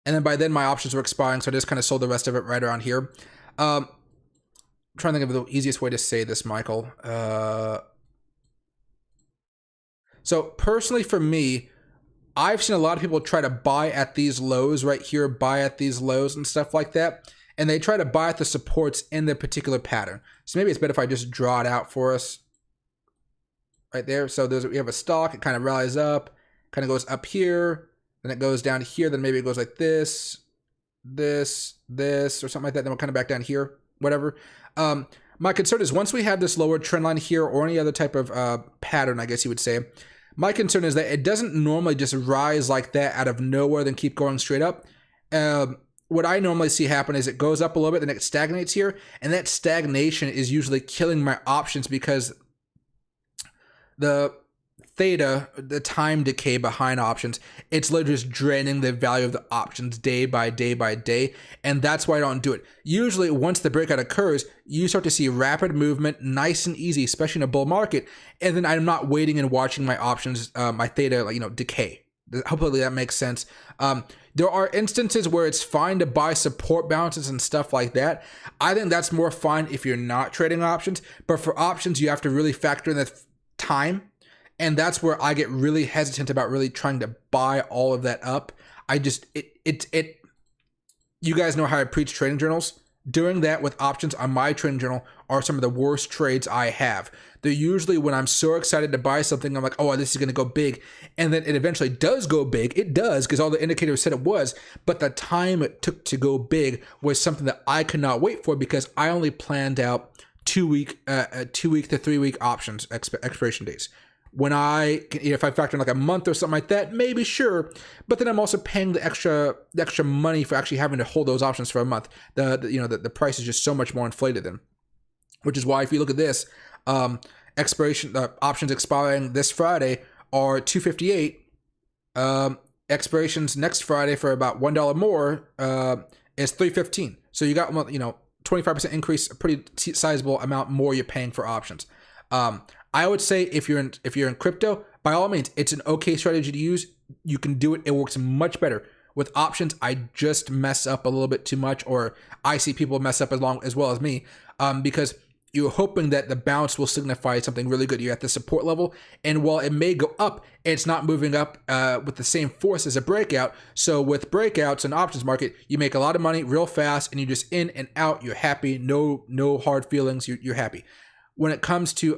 And then by then my options were expiring, so I just kind of sold the rest of it right around here. I'm trying to think of the easiest way to say this, Michael. So personally for me, I've seen a lot of people try to buy at these lows right here, buy at these lows and stuff like that. And they try to buy at the supports in the particular pattern. So maybe it's better if I just draw it out for us right there. So we have a stock, it kind of rallies up, kind of goes up here, then it goes down here, then maybe it goes like this, this, or something like that. Then we'll kind of back down here, whatever. My concern is once we have this lower trend line here or any other type of pattern, I guess you would say, my concern is that it doesn't normally just rise like that out of nowhere, then keep going straight up. What I normally see happen is it goes up a little bit, then it stagnates here, and that stagnation is usually killing my options because the theta, the time decay behind options, it's literally just draining the value of the options day by day by day. And that's why I don't do it. Usually once the breakout occurs, you start to see rapid movement, nice and easy, especially in a bull market. And then I'm not waiting and watching my options, my theta, decay. Hopefully that makes sense. There are instances where it's fine to buy support bounces and stuff like that. I think that's more fine if you're not trading options. But for options, you have to really factor in the time. And that's where I get really hesitant about really trying to buy all of that up. You guys know how I preach trading journals. Doing that with options on my trading journal are some of the worst trades I have. They're usually when I'm so excited to buy something, I'm like, oh, this is going to go big. And then it eventually does go big. It does, because all the indicators said it was. But the time it took to go big was something that I could not wait for, because I only planned out 2 week to 3 week options expiration days. If I factor in like a month or something like that, maybe sure. But then I'm also paying the extra money for actually having to hold those options for a month. The price is just so much more inflated then. Which is why if you look at this, options expiring this Friday are $2.58. Expirations next Friday for about $1 more is $3.15. So you got 25% increase, a pretty sizable amount more you're paying for options. I would say if you're in crypto, by all means, it's an okay strategy to use. You can do it. It works much better. With options, I just mess up a little bit too much, or I see people mess up as well as me, because you're hoping that the bounce will signify something really good. You're at the support level, and while it may go up, it's not moving up with the same force as a breakout. So with breakouts in the options market, you make a lot of money real fast, and you're just in and out. You're happy. No hard feelings. You're happy. When it comes to you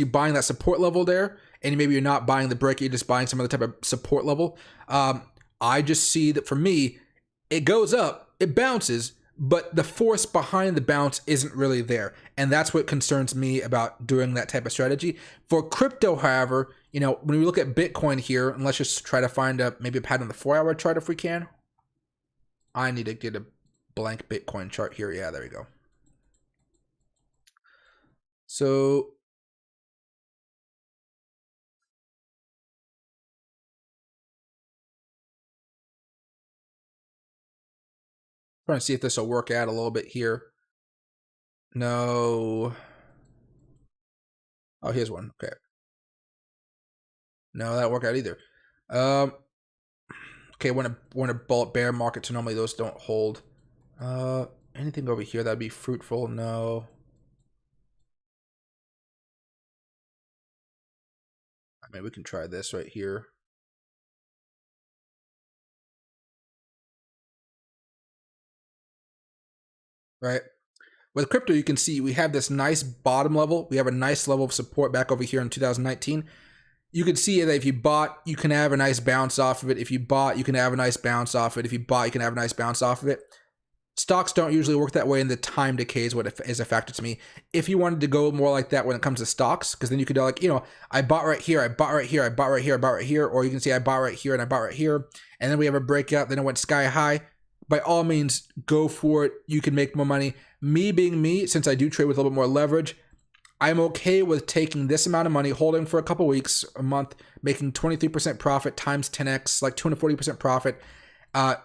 buying that support level there, and maybe you're not buying the break, you're just buying some other type of support level. I just see that for me, it goes up, it bounces, but the force behind the bounce isn't really there. And that's what concerns me about doing that type of strategy. For crypto, however, when we look at Bitcoin here, and let's just try to find maybe a pattern on the 4-hour chart if we can. I need to get a blank Bitcoin chart here. Yeah, there we go. So trying to see if this will work out a little bit here. No. Oh, here's one. Okay. No, that won't work out either. Okay, when a bullet bear market, so normally those don't hold. Anything over here that'd be fruitful? No. I mean, we can try this right here. Right? With crypto, you can see we have this nice bottom level. We have a nice level of support back over here in 2019. You can see that if you bought, you can have a nice bounce off of it. If you bought, you can have a nice bounce off of it. If you bought, you can have a nice bounce off of it. Stocks don't usually work that way, and the time decay is what is a factor to me. If you wanted to go more like that when it comes to stocks, because then you could do I bought right here, I bought right here, I bought right here, I bought right here, or you can see I bought right here and I bought right here, and then we have a breakout, then it went sky high. By all means, go for it. You can make more money. Me being me, since I do trade with a little bit more leverage, I'm okay with taking this amount of money, holding for a couple weeks, a month, making 23% profit times 10x, like 240% profit,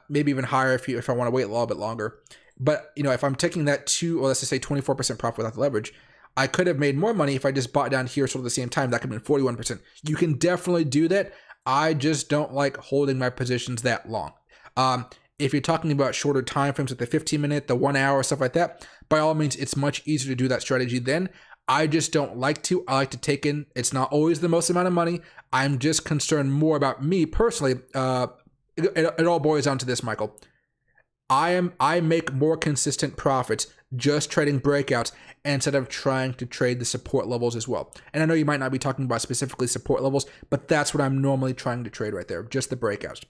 maybe even higher if I want to wait a little bit longer. But if I'm taking that let's just say 24% profit without the leverage, I could have made more money if I just bought down here sort of the same time. That could have been 41%. You can definitely do that. I just don't like holding my positions that long. If you're talking about shorter time frames, like the 15-minute, the 1 hour, stuff like that, by all means, it's much easier to do that strategy then. I just don't like to. I like to take in. It's not always the most amount of money. I'm just concerned more about me personally. It all boils down to this, Michael. I make more consistent profits just trading breakouts instead of trying to trade the support levels as well. And I know you might not be talking about specifically support levels, but that's what I'm normally trying to trade right there, just the breakouts.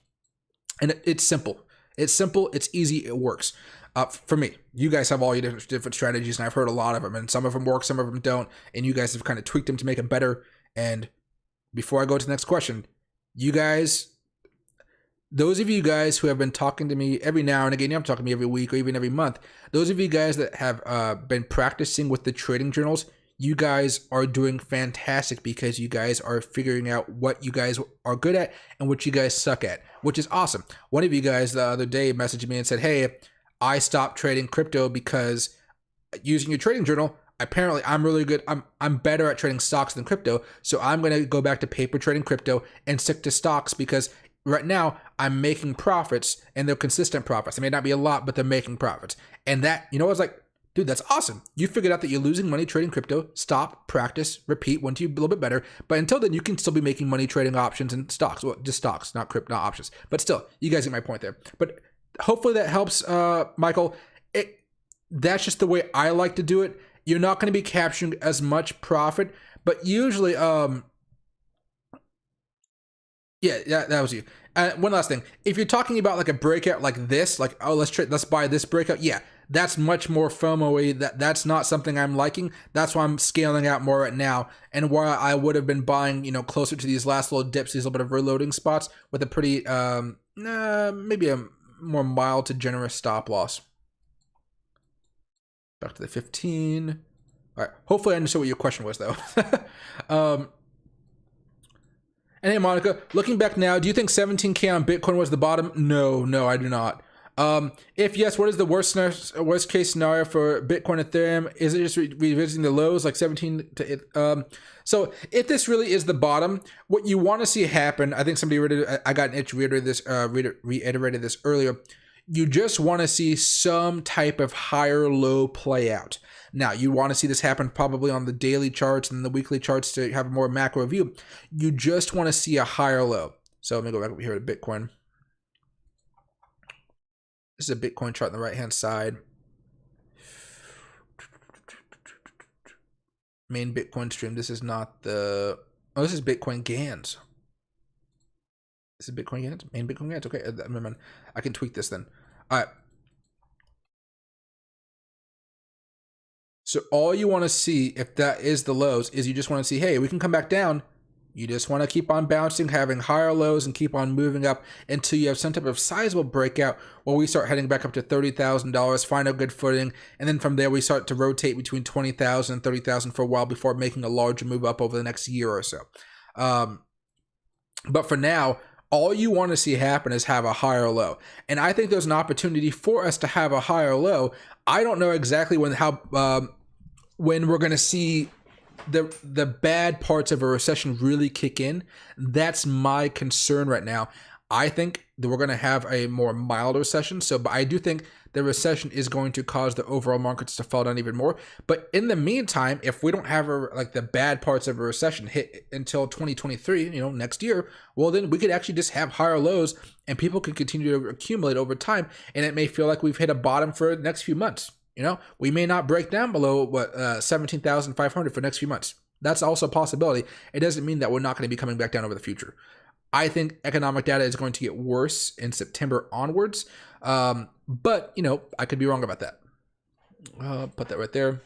And it's simple. It's simple. It's easy. It works. For me, you guys have all your different strategies, and I've heard a lot of them, and some of them work, some of them don't, and you guys have kind of tweaked them to make them better. And before I go to the next question, those of you guys who have been talking to me every now and again, you have to talk to me every week or even every month, those of you guys that have been practicing with the trading journals, you guys are doing fantastic because you guys are figuring out what you guys are good at and what you guys suck at, which is awesome. One of you guys the other day messaged me and said, hey, I stopped trading crypto because using your trading journal, apparently I'm really good. I'm better at trading stocks than crypto. So I'm going to go back to paper trading crypto and stick to stocks because right now I'm making profits and they're consistent profits. It may not be a lot, but they're making profits. And that, I was like, dude, that's awesome. You figured out that you're losing money trading crypto. Stop, practice, repeat, once you're a little bit better. But until then, you can still be making money trading options and stocks. Well, just stocks, not crypto, not options. But still, you guys get my point there. But hopefully that helps, Michael. That's just the way I like to do it. You're not going to be capturing as much profit, but usually, yeah, that was you. One last thing. If you're talking about like a breakout like this, like, oh, let's buy this breakout. Yeah, that's much more FOMO-y. That's not something I'm liking. That's why I'm scaling out more right now. And why I would have been buying, closer to these last little dips, these little bit of reloading spots with a pretty, maybe a more mild to generous stop loss. Back to the 15. All right. Hopefully I understood what your question was, though. And hey, Monica, looking back now, do you think 17K on Bitcoin was the bottom? No, I do not. If yes, what is the worst case scenario for Bitcoin, Ethereum? Is it just revisiting the lows like 17 to so if this really is the bottom, what you want to see happen, I think somebody I got an itch reiterated this earlier. You just want to see some type of higher low play out. Now, you want to see this happen probably on the daily charts and the weekly charts to have a more macro view. You just want to see a higher low. So let me go back over here to Bitcoin. This is a Bitcoin chart on the right-hand side. Main Bitcoin stream. This is not the... Oh, this is Bitcoin GANs. This is Bitcoin GANs? Main Bitcoin GANs? Okay, I can tweak this then. All right. So all you want to see, if that is the lows, is you just want to see, hey, we can come back down. You just want to keep on bouncing, having higher lows, and keep on moving up until you have some type of sizable breakout where we start heading back up to $30,000, find a good footing, and then from there we start to rotate between 20,000 and 30,000 for a while before making a larger move up over the next year or so. But for now, all you want to see happen is have a higher low. And I think there's an opportunity for us to have a higher low. I don't know exactly when we're going to see the bad parts of a recession really kick in. That's my concern right now. I think that we're going to have a more mild recession. But I do think the recession is going to cause the overall markets to fall down even more. But in the meantime, if we don't have the bad parts of a recession hit until 2023, next year, well, then we could actually just have higher lows and people could continue to accumulate over time. And it may feel like we've hit a bottom for the next few months. We may not break down below 17,500 for the next few months. That's also a possibility. It doesn't mean that we're not going to be coming back down over the future. I think economic data is going to get worse in September onwards. But, I could be wrong about that. Put that right there.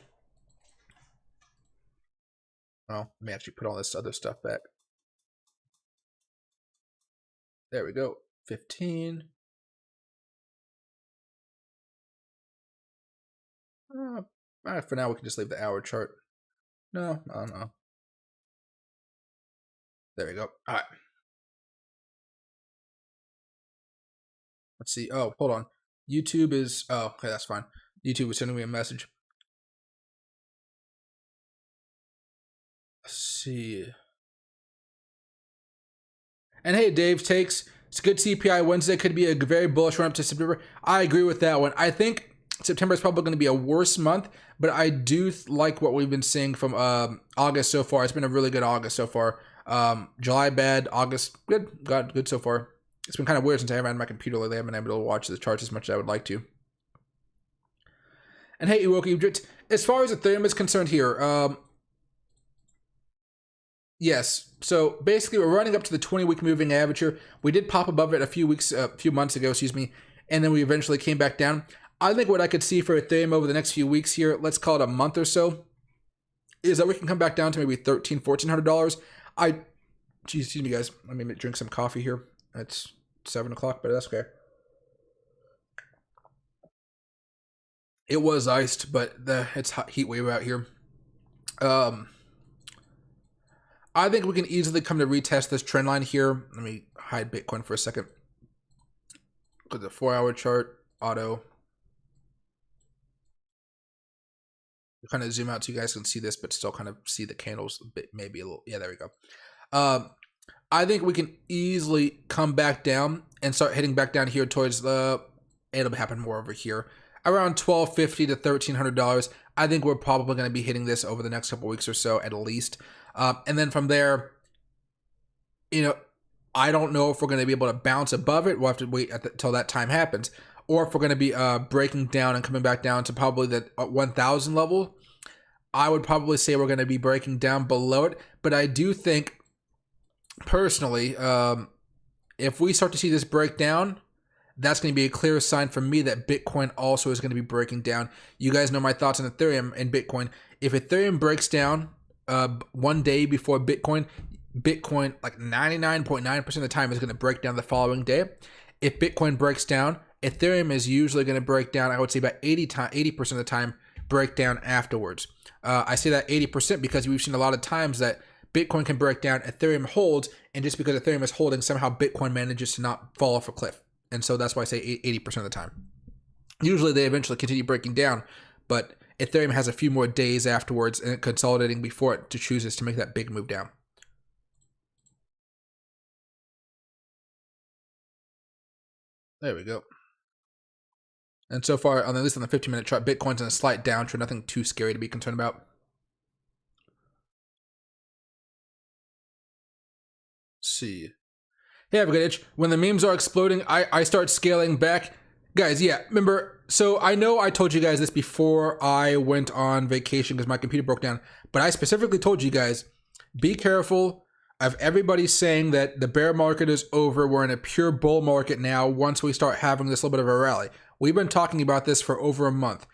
Oh, let me actually put all this other stuff back. There we go. 15. For now, we can just leave the hour chart. No, I don't know. There we go. All right. Let's see. Oh, hold on. YouTube is... Oh, okay, that's fine. YouTube was sending me a message. Let's see. And hey, Dave takes... It's a good CPI Wednesday. Could be a very bullish run up to September. I agree with that one. I think September is probably going to be a worse month, but I do like what we've been seeing from August so far. It's been a really good August so far. July bad, August good. Good so far. It's been kind of weird since I haven't had my computer lately. I haven't been able to watch the charts as much as I would like to. And hey, Iwoki, as far as Ethereum is concerned here, yes. So basically, we're running up to the 20-week moving average here. We did pop above it a few months ago, and then we eventually came back down. I think what I could see for Ethereum over the next few weeks here, let's call it a month or so, is that we can come back down to maybe $1,300, $1,400. Excuse me, guys. Let me drink some coffee here. It's 7 o'clock, but that's okay. It was iced, but it's hot heat wave out here. Um, I think we can easily come to retest this trend line here. Let me hide Bitcoin for a second. Look at the 4-hour chart, auto. Kind of zoom out so you guys can see this, but still kind of see the candles a bit, maybe a little. Yeah, there we go. I think we can easily come back down and start hitting back down here towards the. It'll happen more over here, around $1,250 to $1,300. I think we're probably going to be hitting this over the next couple weeks or so, at least. And then from there, I don't know if we're going to be able to bounce above it. We'll have to wait until that time happens. Or if we're going to be breaking down and coming back down to probably the 1,000 level, I would probably say we're going to be breaking down below it. But I do think, personally, if we start to see this break down, that's going to be a clear sign for me that Bitcoin also is going to be breaking down. You guys know my thoughts on Ethereum and Bitcoin. If Ethereum breaks down one day before Bitcoin like 99.9% of the time is going to break down the following day. If Bitcoin breaks down, Ethereum is usually going to break down, I would say about 80% of the time, break down afterwards. I say that 80% because we've seen a lot of times that Bitcoin can break down, Ethereum holds, and just because Ethereum is holding, somehow Bitcoin manages to not fall off a cliff. And so that's why I say 80% of the time. Usually they eventually continue breaking down, but Ethereum has a few more days afterwards and consolidating before it chooses to make that big move down. There we go. And so far, at least on the 15-minute chart, Bitcoin's in a slight downtrend. Nothing too scary to be concerned about. Let's see. Hey, have a good itch. When the memes are exploding, I start scaling back. Guys, yeah, remember, so I know I told you guys this before I went on vacation because my computer broke down, but I specifically told you guys, be careful of everybody saying that the bear market is over. We're in a pure bull market now once we start having this little bit of a rally. We've been talking about this for over a month.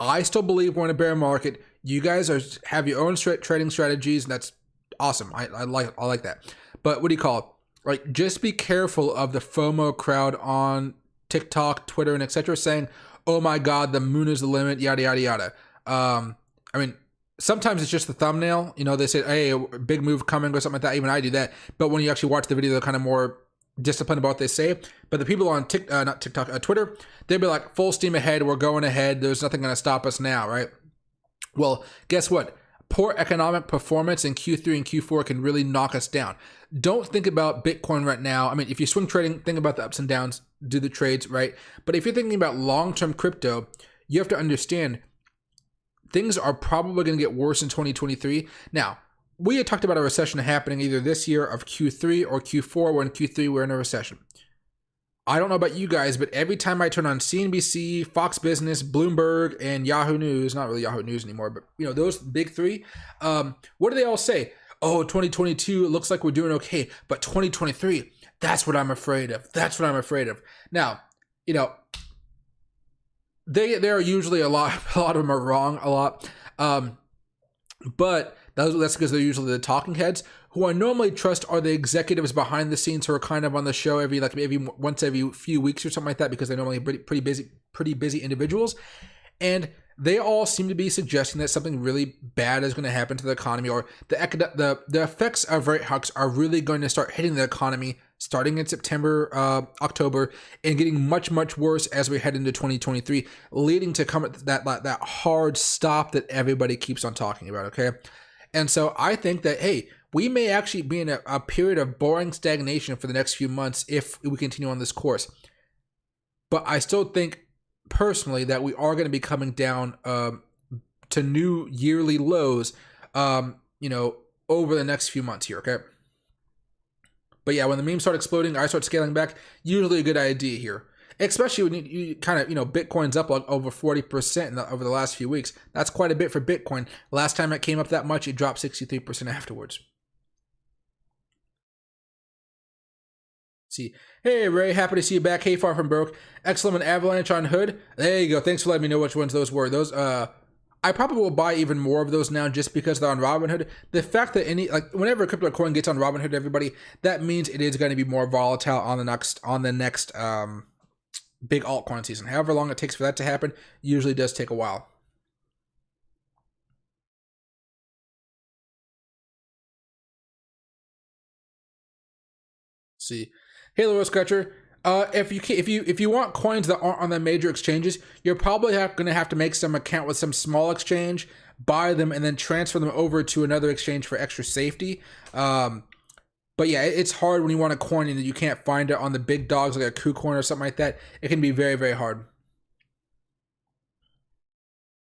I still believe we're in a bear market. You guys have your own trading strategies. That's awesome. I like that. But what do you call it? Like, just be careful of the FOMO crowd on TikTok, Twitter, and etc. saying, "Oh my God, the moon is the limit," yada yada yada. I mean, sometimes it's just the thumbnail. They say, "Hey, a big move coming" or something like that. Even I do that. But when you actually watch the video, they're kind of more disciplined about what they say. But the people on Twitter, they'd be like, "Full steam ahead. We're going ahead. There's nothing going to stop us now," right? Well, guess what? Poor economic performance in Q3 and Q4 can really knock us down. Don't think about Bitcoin right now. I mean, if you're swing trading, think about the ups and downs, do the trades, right? But if you're thinking about long-term crypto, you have to understand things are probably going to get worse in 2023. Now, we had talked about a recession happening either this year of Q3 or Q4, when Q3 we're in a recession. I don't know about you guys, but every time I turn on CNBC, Fox Business, Bloomberg, and Yahoo News, not really Yahoo News anymore, but those big three, what do they all say? Oh, 2022, it looks like we're doing okay, but 2023, that's what I'm afraid of. That's what I'm afraid of. Now, they are usually a lot of them are wrong a lot, but that's because they're usually the talking heads. Who I normally trust are the executives behind the scenes who are kind of on the show maybe once every few weeks or something like that, because they're normally pretty busy individuals, and they all seem to be suggesting that something really bad is going to happen to the economy, or the effects of rate hikes are really going to start hitting the economy starting in September, October, and getting much worse as we head into 2023, leading to that hard stop that everybody keeps on talking about. Okay, and so I think that, hey, we may actually be in a period of boring stagnation for the next few months if we continue on this course. But I still think, personally, that we are going to be coming down to new yearly lows, over the next few months here, okay? But yeah, when the memes start exploding, I start scaling back. Usually a good idea here. Especially when you kind of, Bitcoin's up like over 40% over the last few weeks. That's quite a bit for Bitcoin. Last time it came up that much, it dropped 63% afterwards. See, hey Ray, happy to see you back. Hey, far from broke. Excellent avalanche on Hood. There you go. Thanks for letting me know which ones those were. Those I probably will buy even more of those now just because they're on Robinhood. The fact that whenever a crypto coin gets on Robinhood, everybody, that means it is going to be more volatile on the next big altcoin season. However long it takes for that to happen, usually does take a while. see. Hey, Little Scratcher. If you want coins that aren't on the major exchanges, you're probably going to have to make some account with some small exchange, buy them, and then transfer them over to another exchange for extra safety. But yeah, it's hard when you want a coin and you can't find it on the big dogs like a KuCoin or something like that. It can be very, very hard.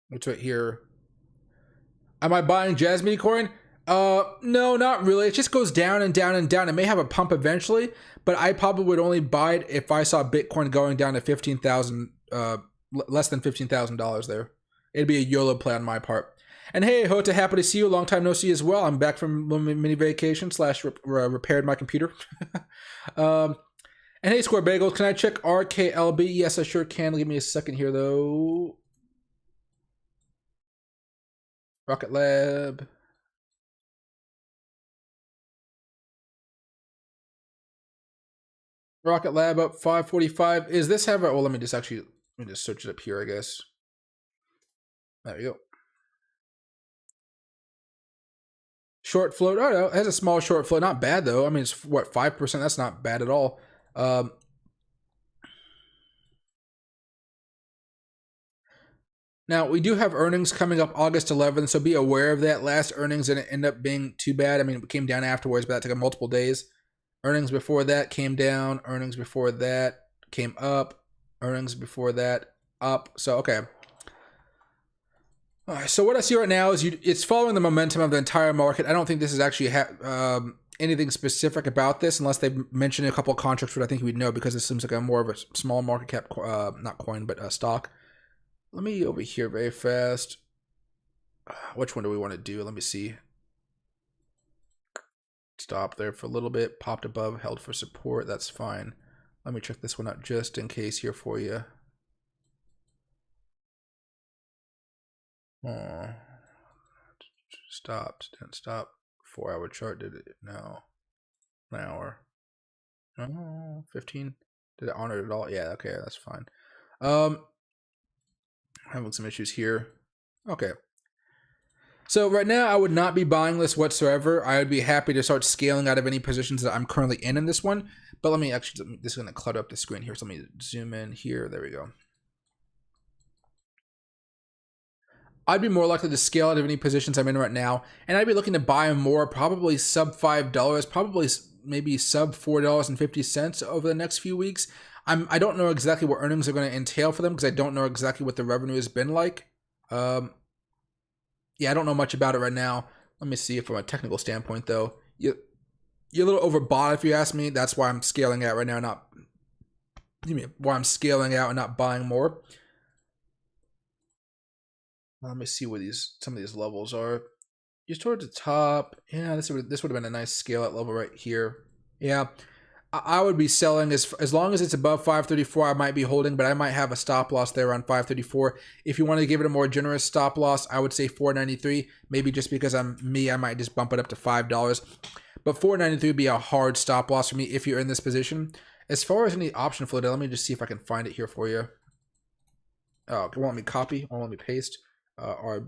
What's right here? Am I buying Jasmine coin? No, not really. It just goes down and down and down. It may have a pump eventually, but I probably would only buy it if I saw Bitcoin going down to 15,000, less than $15,000 there. It'd be a YOLO play on my part. And hey, Hota, happy to see you. Long time no see as well. I'm back from mini vacation / repaired my computer. And hey, Square Bagels, can I check RKLB? Yes, I sure can. Give me a second here, though. Rocket Lab. Rocket Lab up 545. Is this have a... Well, let me just search it up here, I guess. There we go. Short float. Oh, no, it has a small short float. Not bad, though. I mean, it's, what, 5%? That's not bad at all. Now, we do have earnings coming up August 11th, so be aware of that. Last earnings didn't end up being too bad. I mean, it came down afterwards, but that took multiple days. Earnings before that came down. Earnings before that came up. Earnings before that up. So, okay. All right, so what I see right now is it's following the momentum of the entire market. I don't think this is actually anything specific about this, unless they mention a couple of contracts, which I think we'd know because this seems like a more of a small market cap, not coin, but stock. Let me over here very fast. Which one do we want to do? Let me see. Stop there for a little bit. Popped above, held for support. That's fine. Let me check this one out just in case here for you. Oh. Stopped. Didn't stop. 4-hour chart. Did it? No. An hour. No. 15. Did it honor it at all? Yeah. Okay. That's fine. Having some issues here. Okay. So right now, I would not be buying this whatsoever. I would be happy to start scaling out of any positions that I'm currently in this one. But let me actually, this is going to clutter up the screen here. So let me zoom in here. There we go. I'd be more likely to scale out of any positions I'm in right now. And I'd be looking to buy more, probably sub $5, probably maybe sub $4.50 over the next few weeks. I don't know exactly what earnings are going to entail for them because I don't know exactly what the revenue has been like. Yeah, I don't know much about it right now. Let me see from a technical standpoint, though. You're a little overbought if you ask me. That's why I'm scaling out right now, why I'm scaling out and not buying more. Let me see where some of these levels are. You're towards the top. Yeah, this would have been a nice scale out level right here. Yeah. I would be selling as long as it's above 534. I might be holding, but I might have a stop loss there on 534. If you want to give it a more generous stop loss, I would say 493. Maybe just because I'm me, I might just bump it up to $5. But 493 would be a hard stop loss for me if you're in this position. As far as any option flow, let me just see if I can find it here for you. Oh, it won't let me copy. It won't let me paste. RLB.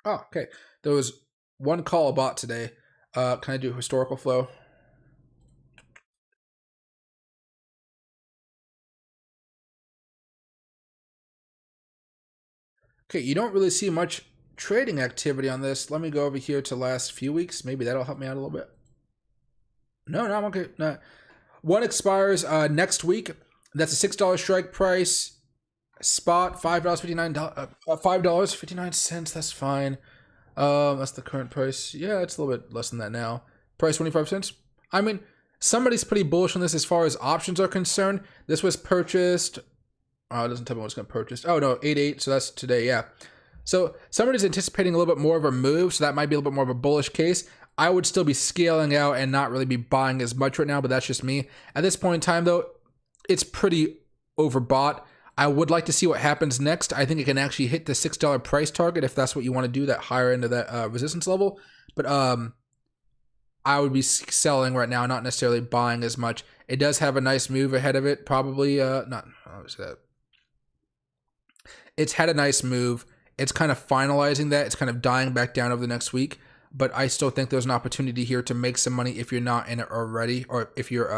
Oh, okay. There was one call bought today. Can I do historical flow? Okay, you don't really see much trading activity on this. Let me go over here to last few weeks. Maybe that'll help me out a little bit. No, I'm okay. No. One expires next week. That's a $6 strike price. Spot $5.59. That's fine. That's the current price. Yeah, it's a little bit less than that now. Price 25 cents. I mean, somebody's pretty bullish on this as far as options are concerned. This was purchased. Oh, it doesn't tell me what's going to purchase. Oh no, 8/8. So that's today. Yeah. So somebody's anticipating a little bit more of a move. So that might be a little bit more of a bullish case. I would still be scaling out and not really be buying as much right now, but that's just me. At this point in time, though, it's pretty overbought. I would like to see what happens next. I think it can actually hit the $6 price target if that's what you want to do, that higher end of that resistance level. But I would be selling right now, not necessarily buying as much. It does have a nice move ahead of it. Probably not. It's had a nice move. It's kind of finalizing that. It's kind of dying back down over the next week. but I still think there's an opportunity here to make some money if you're not in it already, or if you're,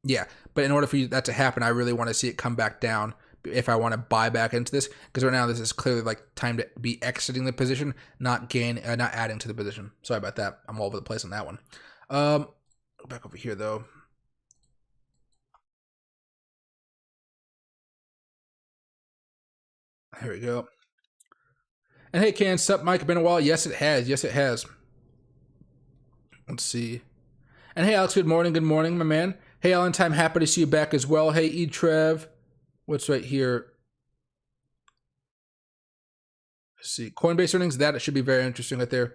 yeah. But in order for that to happen, I really want to see it come back down if I want to buy back into this, because right now this is clearly like time to be exiting the position, not adding to the position. Sorry about that. I'm all over the place on that one. Go back over here though. Here we go. And hey, Can, sup, Mike? Been a while. Yes, it has. Yes, it has. Let's see. And hey, Alex, good morning. Good morning, my man. Hey, Alan, time happy to see you back as well. Hey, E-Trev. What's right here? Let's see. Coinbase earnings. That should be very interesting right there.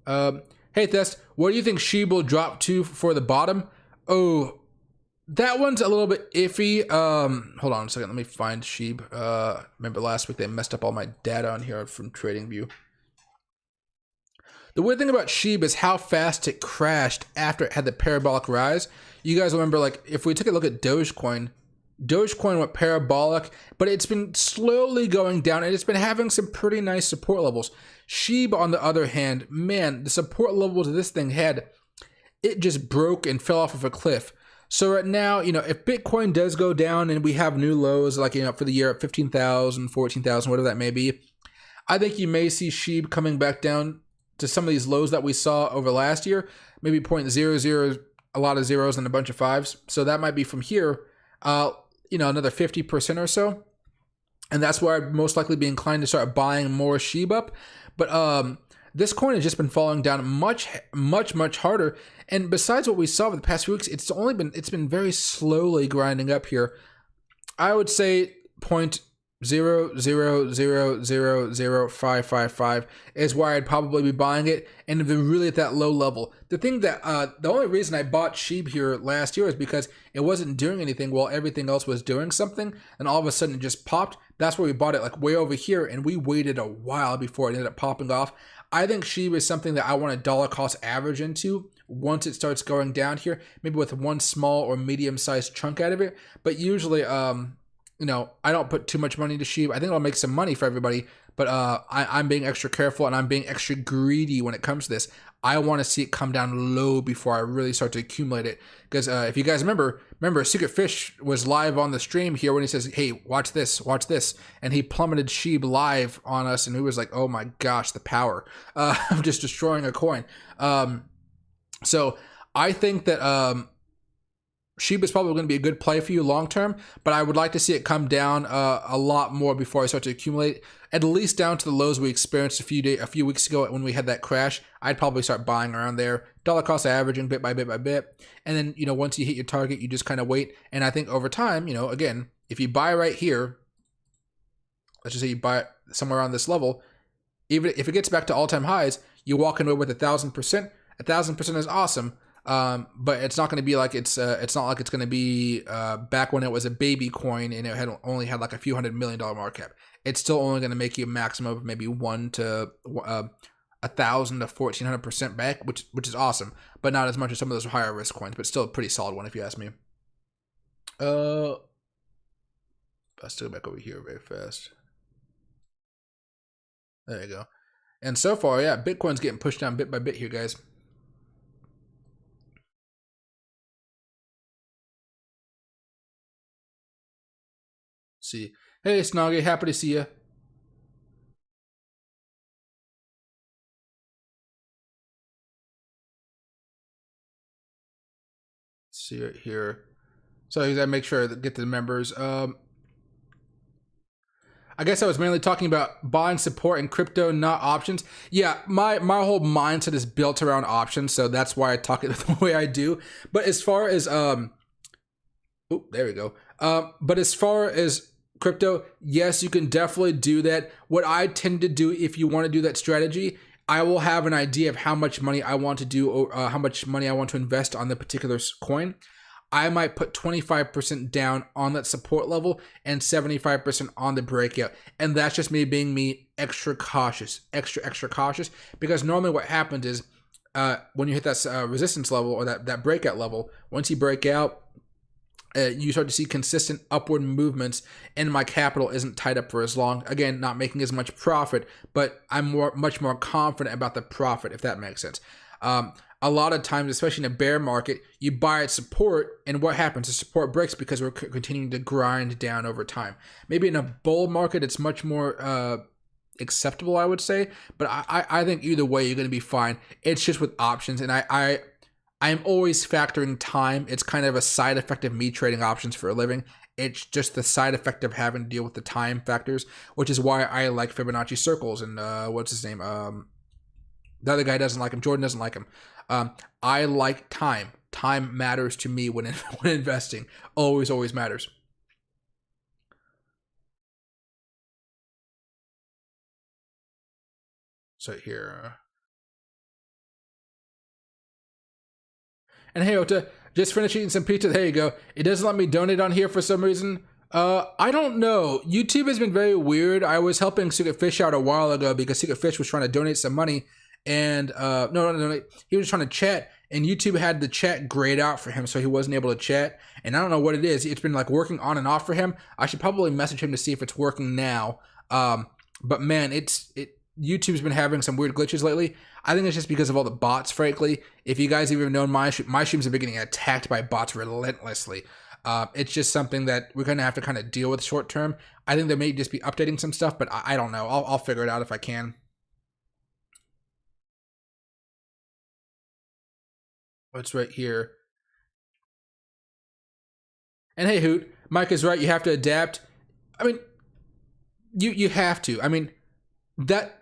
Hey, Thest, what do you think SHIB will drop to for the bottom? Oh, that one's a little bit iffy. Hold on a second. Let me find SHIB. Remember last week they messed up all my data on here from TradingView. The weird thing about SHIB is how fast it crashed after it had the parabolic rise. You guys remember, like, if we took a look at Dogecoin went parabolic, but it's been slowly going down, and it's been having some pretty nice support levels. SHIB, on the other hand, man, the support levels this thing had, it just broke and fell off of a cliff. So right now, you know, if Bitcoin does go down and we have new lows, like, you know, for the year at 15,000, 14,000, whatever that may be, I think you may see SHIB coming back down to some of these lows that we saw over last year, maybe 0.00, a lot of zeros and a bunch of fives. So that might be from here, you know, another 50% or so. And that's where I'd most likely be inclined to start buying more SHIB up. But this coin has just been falling down much harder. And besides what we saw over the past few weeks, it's been very slowly grinding up here. I would say 0.00000555 is where I'd probably be buying it, and if they're really at that low level. The thing that the only reason I bought SHIB here last year is because it wasn't doing anything while everything else was doing something, and all of a sudden it just popped. That's where we bought it, like way over here, and we waited a while before it ended up popping off. I think SHIB is something that I want to dollar cost average into once it starts going down here, maybe with one small or medium sized chunk out of it. But usually, you know, I don't put too much money into SHIB. I think I'll make some money for everybody, but I'm being extra careful and I'm being extra greedy when it comes to this. I want to see it come down low before I really start to accumulate it. Because if you guys remember, Secret Fish was live on the stream here when he says, hey, watch this. And he plummeted SHIB live on us, and he was like, oh my gosh, the power of just destroying a coin. So I think that SHIB is probably going to be a good play for you long term, but I would like to see it come down a lot more before I start to accumulate, at least down to the lows we experienced a few weeks ago when we had that crash. I'd probably start buying around there, dollar cost averaging bit by bit, and then, you know, once you hit your target, you just kind of wait. And I think over time, you know, again, if you buy right here, let's just say you buy it somewhere around this level, even if it gets back to all-time highs, you walk away with 1,000%. 1,000% is awesome. But it's not going to be like it's not like it's going to be back when it was a baby coin and it only had like a few $100 million market cap. It's still only going to make you a maximum of maybe 1,000 to 1,400% back, which is awesome, but not as much as some of those higher risk coins, but still a pretty solid one if you ask me. Let's go back over here very fast. There you go. And so far, yeah, Bitcoin's getting pushed down bit by bit here, guys. See, hey Snoggy, happy to see you. See it here. So I gotta make sure to get to the members. I guess I was mainly talking about buying support in crypto, not options. Yeah, my whole mindset is built around options, so that's why I talk it the way I do. But as far as there we go. But as far as crypto, yes, you can definitely do that. What I tend to do, if you want to do that strategy, I will have an idea of how much money I want to do, or how much money I want to invest on the particular coin. I might put 25% down on that support level and 75% on the breakout. And that's just me extra cautious, extra cautious, because normally what happens is when you hit that resistance level or that breakout level, once you break out, you start to see consistent upward movements, and my capital isn't tied up for as long. Again, not making as much profit, but I'm much more confident about the profit, if that makes sense. A lot of times, especially in a bear market, you buy at support, and what happens? The support breaks because we're continuing to grind down over time. Maybe in a bull market, it's much more acceptable, I would say. But I think either way, you're going to be fine. It's just with options, and I'm always factoring time. It's kind of a side effect of me trading options for a living. It's just the side effect of having to deal with the time factors, which is why I like Fibonacci circles and what's his name? The other guy doesn't like him. Jordan doesn't like him. I like time. Time matters to me when investing. Always matters. So here. And hey, Ota, just finished eating some pizza. There you go. It doesn't let me donate on here for some reason. I don't know. YouTube has been very weird. I was helping Secret Fish out a while ago because Secret Fish was trying to donate some money. And no, he was trying to chat, and YouTube had the chat grayed out for him, so he wasn't able to chat. And I don't know what it is. It's been like working on and off for him. I should probably message him to see if it's working now. But man, YouTube's been having some weird glitches lately. I think it's just because of all the bots, frankly. If you guys have even known my streams have been getting attacked by bots relentlessly. It's just something that we're gonna have to kind of deal with short term. I think they may just be updating some stuff, but I don't know. I'll figure it out if I can. What's right here? And hey, Hoot, Mike is right. You have to adapt. I mean, you have to. I mean, the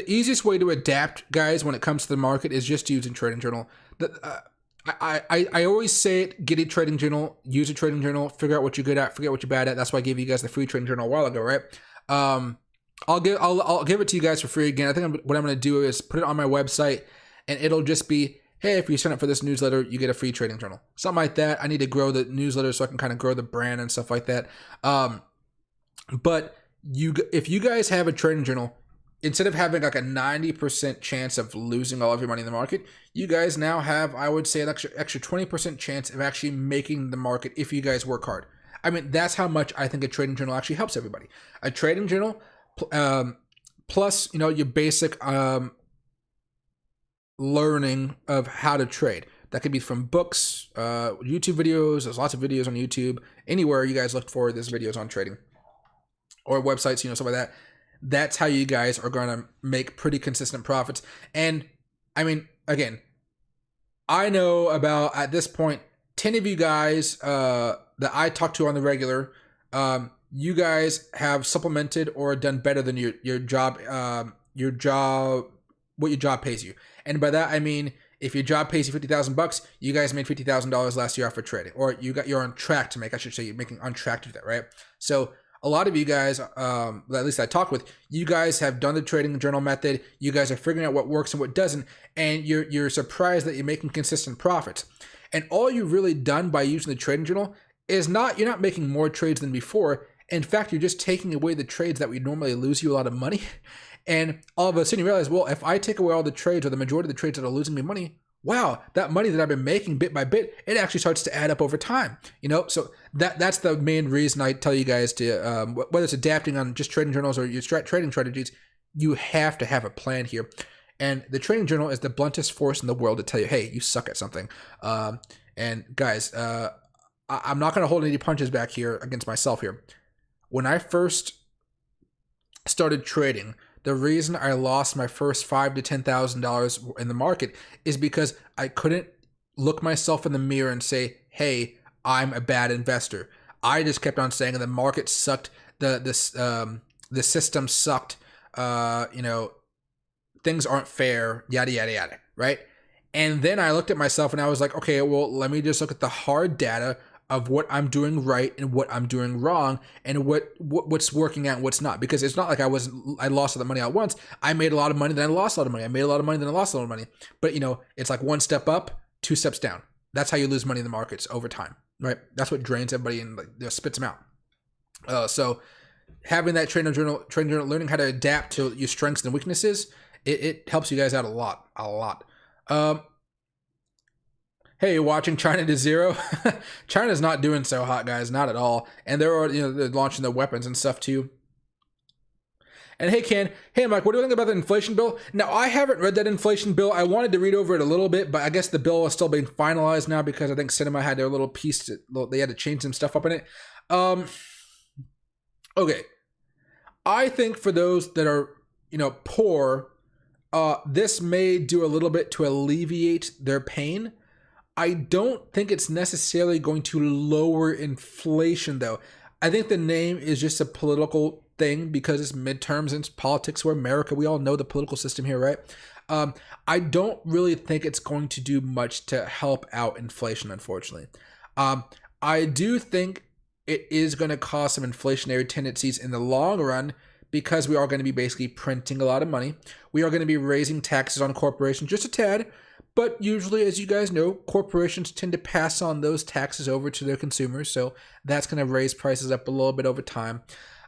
easiest way to adapt, guys, when it comes to the market is just using Trading Journal. I always say it: get a Trading Journal, use a Trading Journal, figure out what you're good at, forget what you're bad at. That's why I gave you guys the free Trading Journal a while ago, right? I'll give it to you guys for free again. I think what I'm going to do is put it on my website, and it'll just be, hey, if you sign up for this newsletter, you get a free Trading Journal. Something like that. I need to grow the newsletter so I can kind of grow the brand and stuff like that. But if you guys have a Trading Journal, instead of having like a 90% chance of losing all of your money in the market, you guys now have, I would say, an extra 20% chance of actually making the market if you guys work hard. I mean, that's how much I think a Trading Journal actually helps everybody. A Trading Journal plus, your basic learning of how to trade. That could be from books, YouTube videos. There's lots of videos on YouTube. Anywhere you guys look for, there's videos on trading. Or websites, stuff like that. That's how you guys are going to make pretty consistent profits. And, I mean, again, I know about, at this point, 10 of you guys that I talk to on the regular, you guys have supplemented or done better than your job, what your job pays you. And by that, I mean, if your job pays you $50,000, you guys made $50,000 last year off of trading, or you're on track to make, I should say, you're on track to do that, right? So a lot of you guys, at least I talk with, you guys have done the Trading Journal method. You guys are figuring out what works and what doesn't, and you're surprised that you're making consistent profits. And all you've really done by using the Trading Journal is you're not making more trades than before. In fact, you're just taking away the trades that would normally lose you a lot of money. And all of a sudden you realize, well, if I take away all the trades, or the majority of the trades that are losing me money, wow, that money that I've been making bit by bit, it actually starts to add up over time. So that's the main reason I tell you guys to, whether it's adapting on just Trading Journals or your trading strategies, you have to have a plan here. And the Trading Journal is the bluntest force in the world to tell you, hey, you suck at something. And guys, I'm not going to hold any punches back here against myself here. When I first started trading, the reason I lost my first $5,000 to $10,000 in the market is because I couldn't look myself in the mirror and say, hey, I'm a bad investor. I just kept on saying the market sucked, the system sucked, things aren't fair, yada, yada, yada, right? And then I looked at myself and I was like, okay, well, let me just look at the hard data of what I'm doing right and what I'm doing wrong, and what's working out and what's not. Because it's not like I lost all the money at once. I made a lot of money, then I lost a lot of money. I made a lot of money, then I lost a lot of money. But it's like one step up, two steps down. That's how you lose money in the markets over time, right? That's what drains everybody and spits them out. So having that Trading Journal, learning how to adapt to your strengths and weaknesses, it helps you guys out a lot. Hey, you're watching China to zero? China's not doing so hot, guys, not at all. And they're launching their weapons and stuff too. And hey, Ken, hey, Mike, what do you think about the inflation bill? Now, I haven't read that inflation bill. I wanted to read over it a little bit, but I guess the bill is still being finalized now because I think Cinema had their little piece. They had to change some stuff up in it. Okay. I think for those that are, poor, this may do a little bit to alleviate their pain. I don't think it's necessarily going to lower inflation, though. I think the name is just a political thing because it's midterms and it's politics. We're America. We all know the political system here, right? I don't really think it's going to do much to help out inflation, unfortunately. I do think it is going to cause some inflationary tendencies in the long run because we are going to be basically printing a lot of money. We are going to be raising taxes on corporations just a tad. But usually, as you guys know, corporations tend to pass on those taxes over to their consumers. So that's going to raise prices up a little bit over time.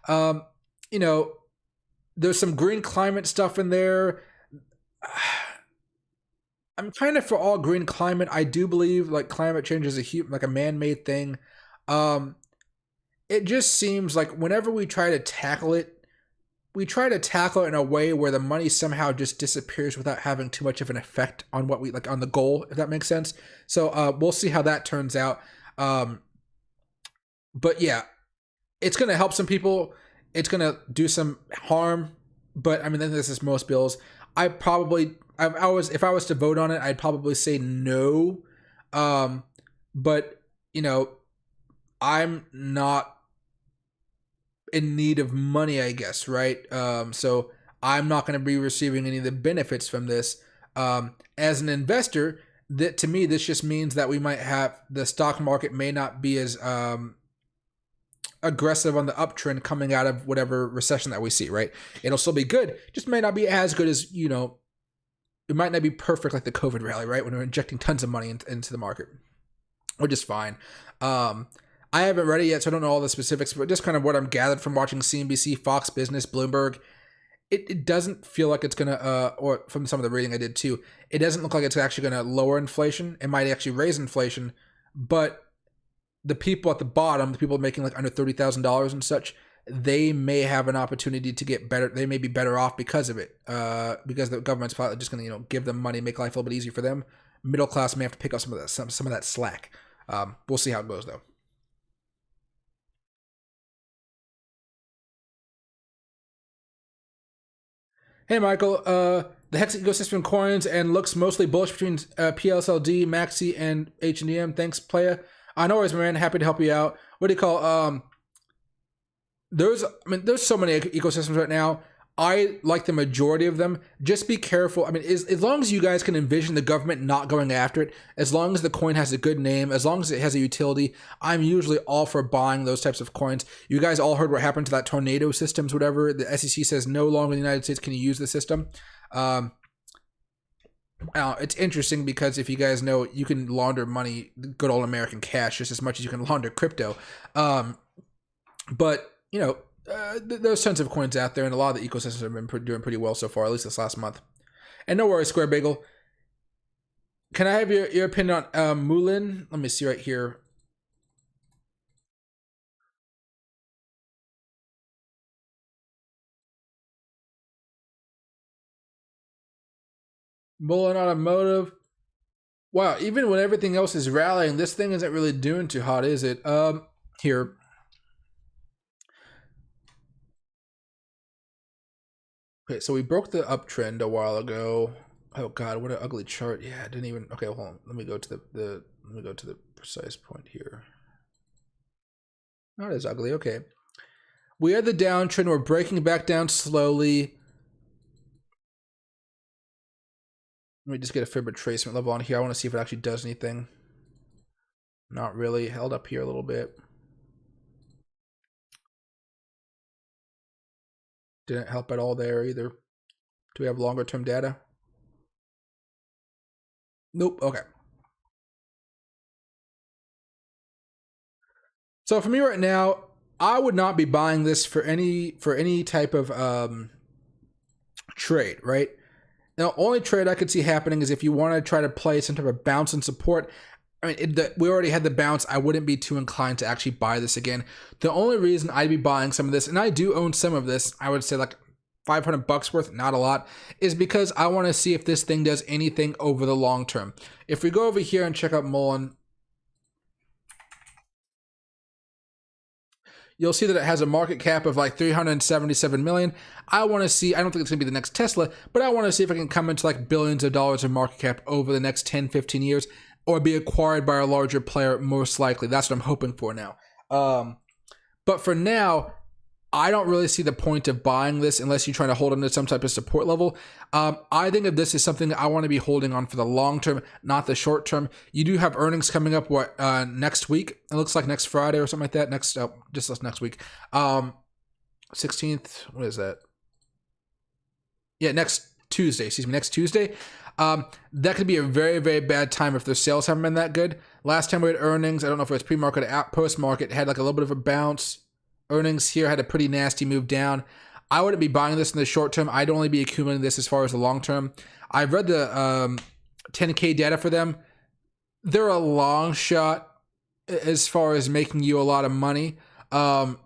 There's some green climate stuff in there. I'm kind of for all green climate. I do believe like climate change is a man-made thing. It just seems like whenever we try to tackle it, in a way where the money somehow just disappears without having too much of an effect on what we like on the goal, if that makes sense. So we'll see how that turns out. But yeah, it's going to help some people. It's going to do some harm. But I mean, then this is most bills. If I was to vote on it, I'd probably say no. But I'm not in need of money, I guess, right? So I'm not going to be receiving any of the benefits from this. As an investor, to me, this just means that we might have the stock market may not be as aggressive on the uptrend coming out of whatever recession that we see, right? It'll still be good, just may not be as good as, it might not be perfect like the COVID rally, right? When we're injecting tons of money into the market, which is fine. I haven't read it yet, so I don't know all the specifics, but just kind of what I'm gathered from watching CNBC, Fox Business, Bloomberg. It doesn't feel like it's going to, or from some of the reading I did too, it doesn't look like it's actually going to lower inflation. It might actually raise inflation, but the people at the bottom, the people making like under $30,000 and such, they may have an opportunity to get better. They may be better off because of it, because the government's probably just going to, give them money, make life a little bit easier for them. Middle class may have to pick up some of that slack. We'll see how it goes though. Hey, Michael. The Hex ecosystem coins and looks mostly bullish between PLSLD, Maxi, and H&M. Thanks, playa. No worries, man. Happy to help you out. What do you call? There's so many ecosystems right now. I like the majority of them. Just be careful. I mean, as long as you guys can envision the government not going after it, as long as the coin has a good name, as long as it has a utility, I'm usually all for buying those types of coins. You guys all heard what happened to that tornado systems, whatever. The SEC says no longer in the United States can you use the system. It's interesting because if you guys know, you can launder money, good old American cash, just as much as you can launder crypto. But, there's tons of coins out there, and a lot of the ecosystems have been doing pretty well so far, at least this last month. And no worries, Square Bagel. Can I have your opinion on Moulin? Let me see right here. Moulin Automotive. Wow, even when everything else is rallying, this thing isn't really doing too hot, is it? Here. Okay, so we broke the uptrend a while ago. Oh god, what an ugly chart. Yeah, I didn't even. Okay, hold on. Let me go to the precise point here. Not as ugly. Okay. We had the downtrend. We're breaking back down slowly. Let me just get a fib retracement level on here. I want to see if it actually does anything. Not really. Held up here a little bit. Didn't help at all there either. Do we have longer term data? Nope. Okay. So for me right now, I would not be buying this for any type of trade, right? Now, only trade I could see happening is if you want to try to play some type of bounce and support. I mean, we already had the bounce. I wouldn't be too inclined to actually buy this again. The only reason I'd be buying some of this, and I do own some of this, I would say like $500 worth, not a lot, is because I want to see if this thing does anything over the long term. If we go over here and check out Mullen, you'll see that it has a market cap of like 377 million. I want to see, I don't think it's going to be the next Tesla, but I want to see if I can come into like billions of dollars of market cap over the next 10, 15 years, or be acquired by a larger player, most likely. That's what I'm hoping for now. But for now, I don't really see the point of buying this unless you're trying to hold on to some type of support level. I think of this as something I want to be holding on for the long term, not the short term. You do have earnings coming up next week. It looks like next Friday or something like that. Next week. 16th. What is that? Yeah, next Tuesday. Next Tuesday. That could be a very, very bad time if their sales haven't been that good. Last time we had earnings, I don't know if it was pre-market or post-market, had like a little bit of a bounce. Earnings here had a pretty nasty move down. I wouldn't be buying this in the short term. I'd only be accumulating this as far as the long term. I've read the 10K data for them. They're a long shot as far as making you a lot of money. But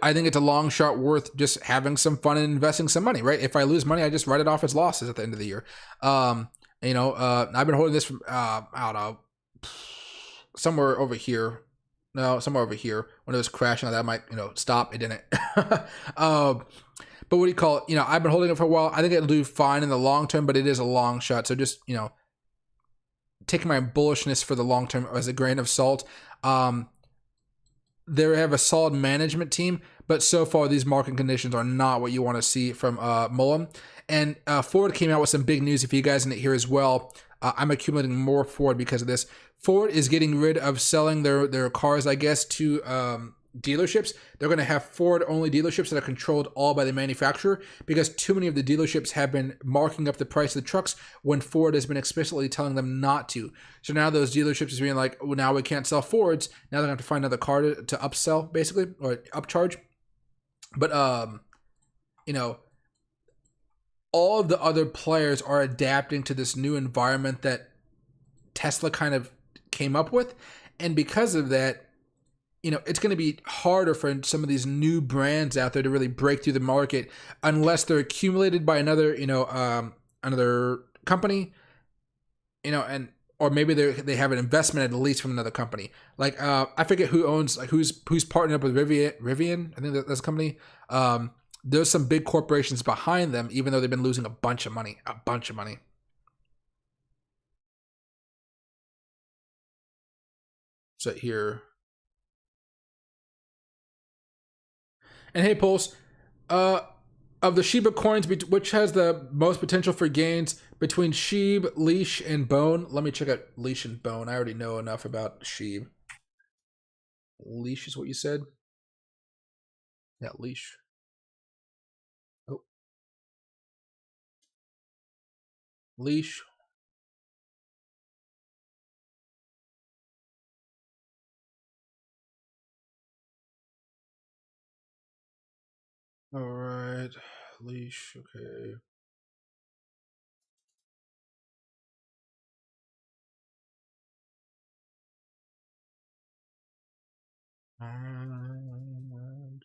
I think it's a long shot worth just having some fun and investing some money, right? If I lose money, I just write it off as losses at the end of the year. I've been holding this from, I don't know, somewhere over here. No, somewhere over here. When it was crashing, that might, stop. It didn't. But what do you call it? I've been holding it for a while. I think it'll do fine in the long term, but it is a long shot. So just, taking my bullishness for the long term as a grain of salt. They have a solid management team, but so far these market conditions are not what you want to see from Mullen. And Ford came out with some big news. If you guys didn't hear as well, I'm accumulating more Ford because of this. Ford is getting rid of selling their cars, I guess, to dealerships. They're going to have Ford-only dealerships that are controlled all by the manufacturer because too many of the dealerships have been marking up the price of the trucks when Ford has been explicitly telling them not to. So now those dealerships are being like, well, now we can't sell Fords. Now they're going to have to find another car to upsell, basically, or upcharge. But, all of the other players are adapting to this new environment that Tesla kind of came up with. And because of that, it's going to be harder for some of these new brands out there to really break through the market unless they're accumulated by another, another company, or maybe they have an investment at least from another company. Like, I forget who owns, like who's partnered up with Rivian. I think that's a company. There's some big corporations behind them, even though they've been losing a bunch of money. So here. And hey, Pulse, of the Shiba coins, which has the most potential for gains between Sheeb, Leash, and Bone? Let me check out Leash and Bone. I already know enough about Sheeb. Leash is what you said? Yeah, Leash. Oh. Leash. All right, Leash, okay. And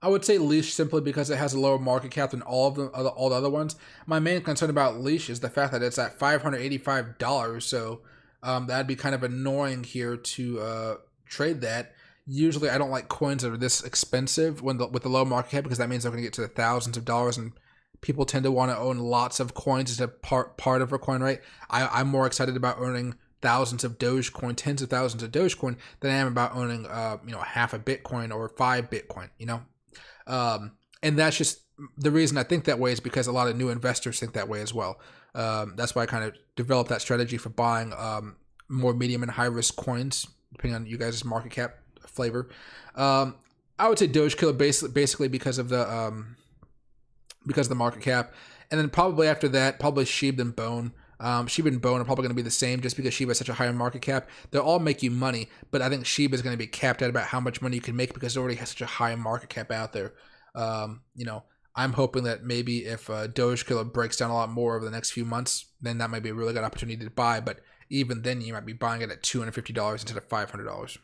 I would say Leash simply because it has a lower market cap than all the other ones. My main concern about Leash is the fact that it's at $585, so that'd be kind of annoying here to trade that. Usually, I don't like coins that are this expensive with the low market cap because that means they're going to get to the thousands of dollars, and people tend to want to own lots of coins as a part of a coin, right? I'm more excited about owning thousands of Dogecoin, tens of thousands of Dogecoin, than I am about owning half a Bitcoin or 5 Bitcoin. And that's just the reason I think that way is because a lot of new investors think that way as well. That's why I kind of developed that strategy for buying more medium and high risk coins, depending on you guys' market cap flavor. I would say Doge Killer basically because of the market cap, and then probably after that, probably Sheeb and Bone. Sheeb and Bone are probably going to be the same just because Sheeb has such a higher market cap. They'll all make you money, but I think Sheeb is going to be capped at about how much money you can make because it already has such a high market cap out there. I'm hoping that maybe if Doge Killer breaks down a lot more over the next few months, then that might be a really good opportunity to buy. But even then, you might be buying it at $250 instead of $500.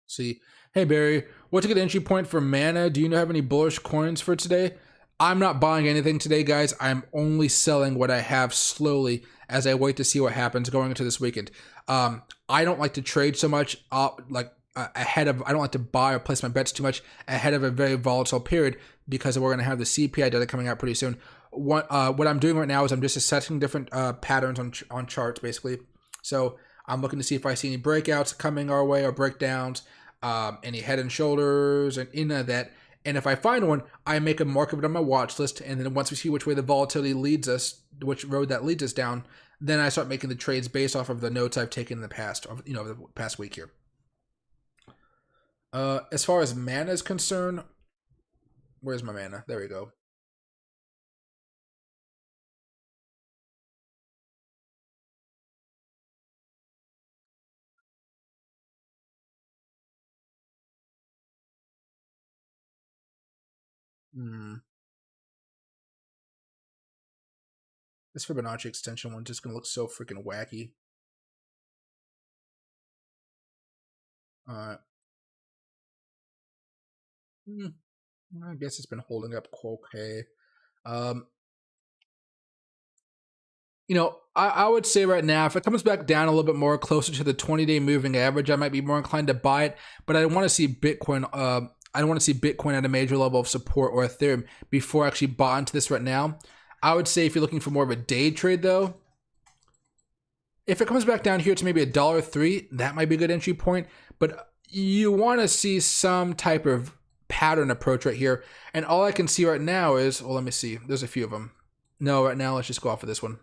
See, hey Barry, what's a good entry point for Mana? Do you have any bullish coins for today? I'm not buying anything today, guys. I'm only selling what I have slowly as I wait to see what happens going into this weekend. I don't like to trade so much, ahead of. I don't like to buy or place my bets too much ahead of a very volatile period because we're going to have the CPI data coming out pretty soon. What I'm doing right now is I'm just assessing different patterns on charts, basically. So I'm looking to see if I see any breakouts coming our way or breakdowns, any head and shoulders, and any of that. And if I find one, I make a mark of it on my watch list. And then once we see which way the volatility leads us, which road that leads us down, then I start making the trades based off of the notes I've taken in the past, over the past week here. As far as Mana is concerned, where's my Mana? There we go. This Fibonacci extension one just gonna look so freaking wacky. Alright. I guess it's been holding up okay. I would say right now, if it comes back down a little bit more closer to the 20-day moving average, I might be more inclined to buy it. But I want to see Bitcoin. I don't want to see Bitcoin at a major level of support or Ethereum before I actually buy into this right now. I would say if you're looking for more of a day trade, though, if it comes back down here to maybe $1.03, that might be a good entry point. But you want to see some type of pattern approach right here. And all I can see right now is, well, let me see. There's a few of them. No, right now, let's just go off of this one.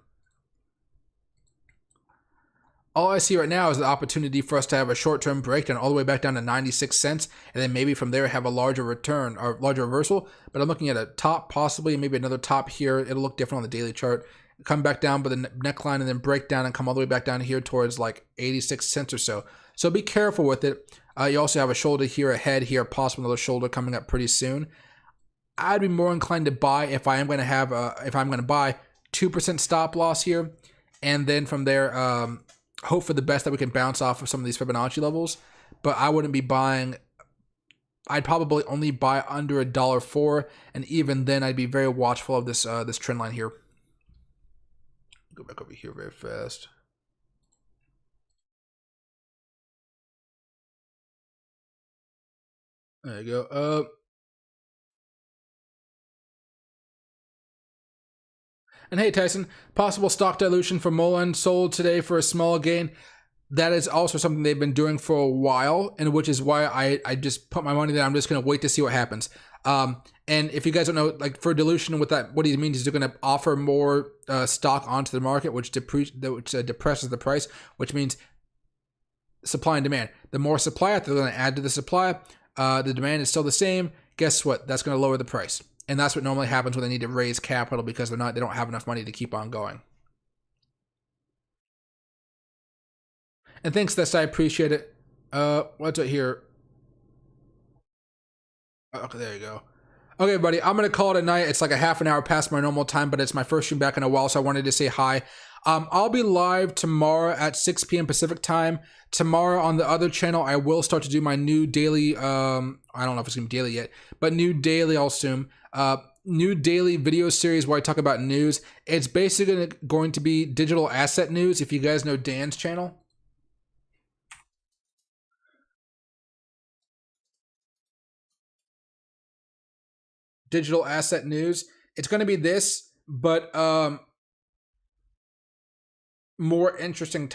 All I see right now is the opportunity for us to have a short-term breakdown all the way back down to 96 cents, and then maybe from there have a larger return or larger reversal. But I'm looking at a top, possibly, maybe another top here. It'll look different on the daily chart. Come back down by the neckline and then break down and come all the way back down here towards like 86 cents or so. So be careful with it. You also have a shoulder here, a head here, possibly another shoulder coming up pretty soon. I'd be more inclined to buy if I'm going to buy 2% stop loss here, and then from there, hope for the best that we can bounce off of some of these Fibonacci levels. But I wouldn't be buying. I'd probably only buy under $1.04, and even then, I'd be very watchful of this this trend line here. Go back over here very fast. There you go. And hey, Tyson, possible stock dilution for Mullen sold today for a small gain. That is also something they've been doing for a while, and which is why I just put my money there. I'm just going to wait to see what happens. And if you guys don't know, like for dilution, what he means is they're going to offer more stock onto the market, which depresses the price, which means supply and demand. The more supply they're going to add to the supply, the demand is still the same. Guess what? That's going to lower the price. And that's what normally happens when they need to raise capital because they don't have enough money to keep on going. And thanks, Thess, I appreciate it. What's it here? Okay, there you go. Okay, everybody, I'm going to call it a night. It's like a half an hour past my normal time, but it's my first stream back in a while, so I wanted to say hi. I'll be live tomorrow at 6 p.m. Pacific time. Tomorrow on the other channel, I will start to do my new daily, I don't know if it's going to be daily yet, but new daily, I'll assume. New daily video series where I talk about news. It's basically going to be digital asset news, if you guys know Dan's channel. Digital asset news. It's going to be this, but more interesting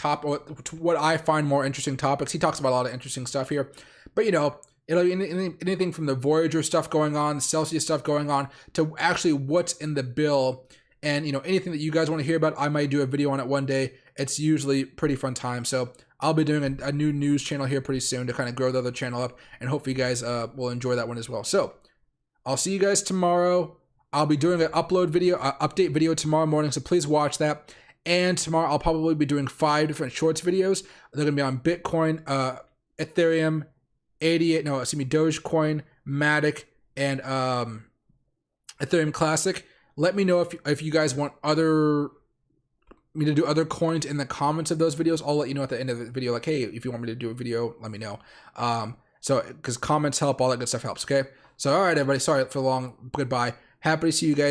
what I find more interesting topics. He talks about a lot of interesting stuff here, but it'll be anything from the Voyager stuff going on, Celsius stuff going on, to actually what's in the bill, and anything that you guys want to hear about. I might do a video on it one day. It's usually pretty fun time. So I'll be doing a new news channel here pretty soon to kind of grow the other channel up, and hopefully you guys will enjoy that one as well. So I'll see you guys tomorrow. I'll be doing an update video tomorrow morning, so please watch that. And tomorrow I'll probably be doing 5 different shorts videos. They're gonna be on Bitcoin, Ethereum, Dogecoin, Matic, and Ethereum Classic. Let me know if you guys want me to do other coins in the comments of those videos. I'll let you know at the end of the video, like, hey, if you want me to do a video, let me know. So because comments help, all that good stuff helps. Okay. So all right, everybody. Sorry for the long goodbye. Happy to see you guys.